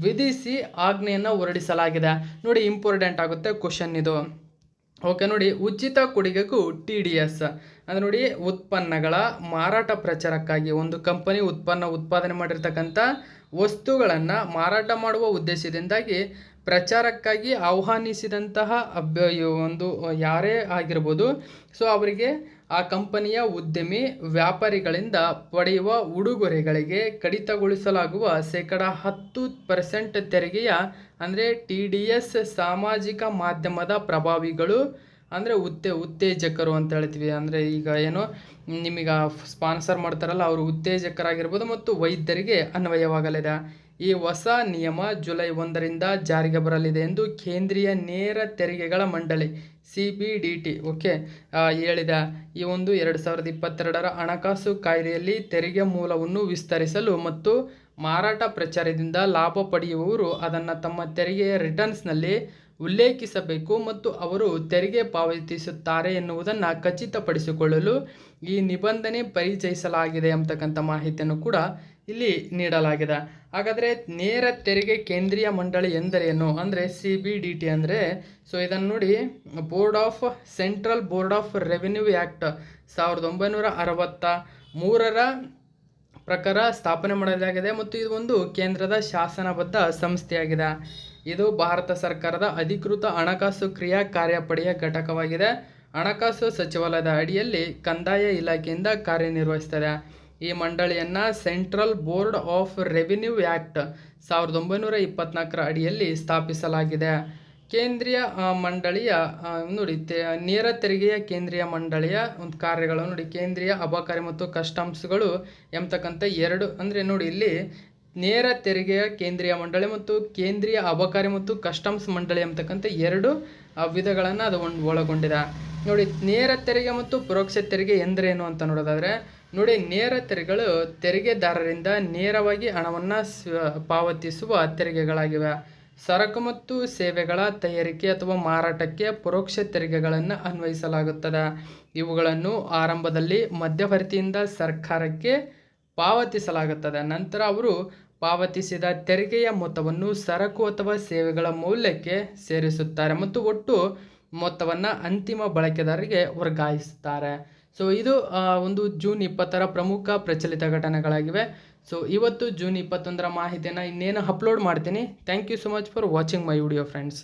ವಿಧಿಸಿ ಆಜ್ಞೆಯನ್ನು ಹೊರಡಿಸಲಾಗಿದೆ. ನೋಡಿ, ಇಂಪಾರ್ಟೆಂಟ್ ಆಗುತ್ತೆ ಕ್ವಶನ್ ಇದು. ಓಕೆ, ನೋಡಿ, ಉಚಿತ ಕೊಡುಗೆಗೂ TDS ಅಂದರೆ ನೋಡಿ, ಉತ್ಪನ್ನಗಳ ಮಾರಾಟ ಪ್ರಚಾರಕ್ಕಾಗಿ ಒಂದು ಕಂಪನಿ ಉತ್ಪಾದನೆ ಮಾಡಿರ್ತಕ್ಕಂಥ ವಸ್ತುಗಳನ್ನು ಮಾರಾಟ ಮಾಡುವ ಉದ್ದೇಶದಿಂದಾಗಿ ಪ್ರಚಾರಕ್ಕಾಗಿ ಆಹ್ವಾನಿಸಿದಂತಹ ಒಂದು ಯಾರೇ ಆಗಿರ್ಬೋದು, ಸೊ ಅವರಿಗೆ ಆ ಕಂಪನಿಯ ಉದ್ಯಮಿ ವ್ಯಾಪಾರಿಗಳಿಂದ ಪಡೆಯುವ ಉಡುಗೊರೆಗಳಿಗೆ ಕಡಿತಗೊಳಿಸಲಾಗುವ 10% ತೆರಿಗೆಯ ಅಂದರೆ TDS ಸಾಮಾಜಿಕ ಮಾಧ್ಯಮದ ಪ್ರಭಾವಿಗಳು ಅಂದರೆ ಉತ್ತೇಜಕರು ಅಂತ ಹೇಳ್ತೀವಿ. ಅಂದರೆ ಈಗ ಏನು ನಿಮಗೆ ಸ್ಪಾನ್ಸರ್ ಮಾಡ್ತಾರಲ್ಲ, ಅವರು ಉತ್ತೇಜಕರಾಗಿರ್ಬೋದು ಮತ್ತು ವೈದ್ಯರಿಗೆ ಅನ್ವಯವಾಗಲಿದೆ. ಈ ಹೊಸ ನಿಯಮ ಜುಲೈ 1ರಿಂದ ಜಾರಿಗೆ ಬರಲಿದೆ ಎಂದು ಕೇಂದ್ರೀಯ ನೇರ ತೆರಿಗೆಗಳ ಮಂಡಳಿ CBDT ಹೇಳಿದೆ. ಈ ಒಂದು 2022ರ ಹಣಕಾಸು ಕಾಯ್ದೆಯಲ್ಲಿ ತೆರಿಗೆ ಮೂಲವನ್ನು ವಿಸ್ತರಿಸಲು ಮತ್ತು ಮಾರಾಟ ಪ್ರಚಾರದಿಂದ ಲಾಭ ಪಡೆಯುವವರು ಅದನ್ನು ತಮ್ಮ ತೆರಿಗೆಯ ರಿಟರ್ನ್ಸ್ನಲ್ಲಿ ಉಲ್ಲೇಖಿಸಬೇಕು ಮತ್ತು ಅವರು ತೆರಿಗೆ ಪಾವತಿಸುತ್ತಾರೆ ಎನ್ನುವುದನ್ನು ಖಚಿತಪಡಿಸಿಕೊಳ್ಳಲು ಈ ನಿಬಂಧನೆ ಪರಿಚಯಿಸಲಾಗಿದೆ ಎಂಬತಕ್ಕಂಥ ಮಾಹಿತಿಯನ್ನು ಕೂಡ ಇಲ್ಲಿ ನೀಡಲಾಗಿದೆ. ಹಾಗಾದರೆ ನೇರ ತೆರಿಗೆ ಕೇಂದ್ರೀಯ ಮಂಡಳಿ ಎಂದರೇನು ಅಂದರೆ CBDT ಅಂದರೆ, ಸೊ ಇದನ್ನು ನೋಡಿ, central board of revenue act 1963ರ ಪ್ರಕಾರ ಸ್ಥಾಪನೆ ಮಾಡಲಾಗಿದೆ ಮತ್ತು ಇದು ಒಂದು ಕೇಂದ್ರದ ಶಾಸನಬದ್ಧ ಸಂಸ್ಥೆಯಾಗಿದೆ. ಇದು ಭಾರತ ಸರ್ಕಾರದ ಅಧಿಕೃತ ಹಣಕಾಸು ಕ್ರಿಯಾ ಕಾರ್ಯಪಡೆಯ ಘಟಕವಾಗಿದೆ. ಹಣಕಾಸು ಸಚಿವಾಲಯದ ಅಡಿಯಲ್ಲಿ ಕಂದಾಯ ಇಲಾಖೆಯಿಂದ ಕಾರ್ಯನಿರ್ವಹಿಸುತ್ತದೆ. ಈ ಮಂಡಳಿಯನ್ನು central board of revenue act 1924ರ ಅಡಿಯಲ್ಲಿ ಸ್ಥಾಪಿಸಲಾಗಿದೆ. ಕೇಂದ್ರೀಯ ಮಂಡಳಿಯ ನೋಡಿ, ನೇರ ತೆರಿಗೆಯ ಕೇಂದ್ರೀಯ ಮಂಡಳಿಯ ಒಂದು ಕಾರ್ಯಗಳು ನೋಡಿ, ಕೇಂದ್ರೀಯ ಅಬಕಾರಿ ಮತ್ತು ಕಸ್ಟಮ್ಸ್ಗಳು ಎಂಬತಕ್ಕಂಥ ಎರಡು, ಅಂದರೆ ನೋಡಿ ಇಲ್ಲಿ ನೇರ ತೆರಿಗೆಯ ಕೇಂದ್ರೀಯ ಮಂಡಳಿ ಮತ್ತು ಕೇಂದ್ರೀಯ ಅಬಕಾರಿ ಮತ್ತು ಕಸ್ಟಮ್ಸ್ ಮಂಡಳಿ ಎಂಬತಕ್ಕಂಥ ಎರಡು ವಿಧಗಳನ್ನು ಅದು ಒಳಗೊಂಡಿದೆ. ನೋಡಿ, ನೇರ ತೆರಿಗೆ ಮತ್ತು ಪರೋಕ್ಷ ತೆರಿಗೆ ಎಂದರೇನು ಅಂತ ನೋಡೋದಾದರೆ ನೋಡಿ, ನೇರ ತೆರಿಗೆಗಳು ತೆರಿಗೆದಾರರಿಂದ ನೇರವಾಗಿ ಹಣವನ್ನು ಪಾವತಿಸುವ ತೆರಿಗೆಗಳಾಗಿವೆ. ಸರಕು ಮತ್ತು ಸೇವೆಗಳ ತಯಾರಿಕೆ ಅಥವಾ ಮಾರಾಟಕ್ಕೆ ಪರೋಕ್ಷ ತೆರಿಗೆಗಳನ್ನು ಅನ್ವಯಿಸಲಾಗುತ್ತದೆ. ಇವುಗಳನ್ನು ಆರಂಭದಲ್ಲಿ ಮಧ್ಯವರ್ತಿಯಿಂದ ಸರ್ಕಾರಕ್ಕೆ ಪಾವತಿಸಲಾಗುತ್ತದೆ. ನಂತರ ಅವರು ಪಾವತಿಸಿದ ತೆರಿಗೆಯ ಮೊತ್ತವನ್ನು ಸರಕು ಅಥವಾ ಸೇವೆಗಳ ಮೌಲ್ಯಕ್ಕೆ ಸೇರಿಸುತ್ತಾರೆ ಮತ್ತು ಒಟ್ಟು ಮೊತ್ತವನ್ನು ಅಂತಿಮ ಬಳಕೆದಾರರಿಗೆ ವರ್ಗಾಯಿಸುತ್ತಾರೆ. ಸೊ ಇದು ಒಂದು ಜೂನ್ 20ರ ಪ್ರಮುಖ ಪ್ರಚಲಿತ ಘಟನೆಗಳಾಗಿವೆ. ಸೊ ಇವತ್ತು ಜೂನ್ 21ರ ಮಾಹಿತಿಯನ್ನು ಇನ್ನೇನು ಅಪ್ಲೋಡ್ ಮಾಡ್ತೀನಿ. Thank you so much for watching my video friends.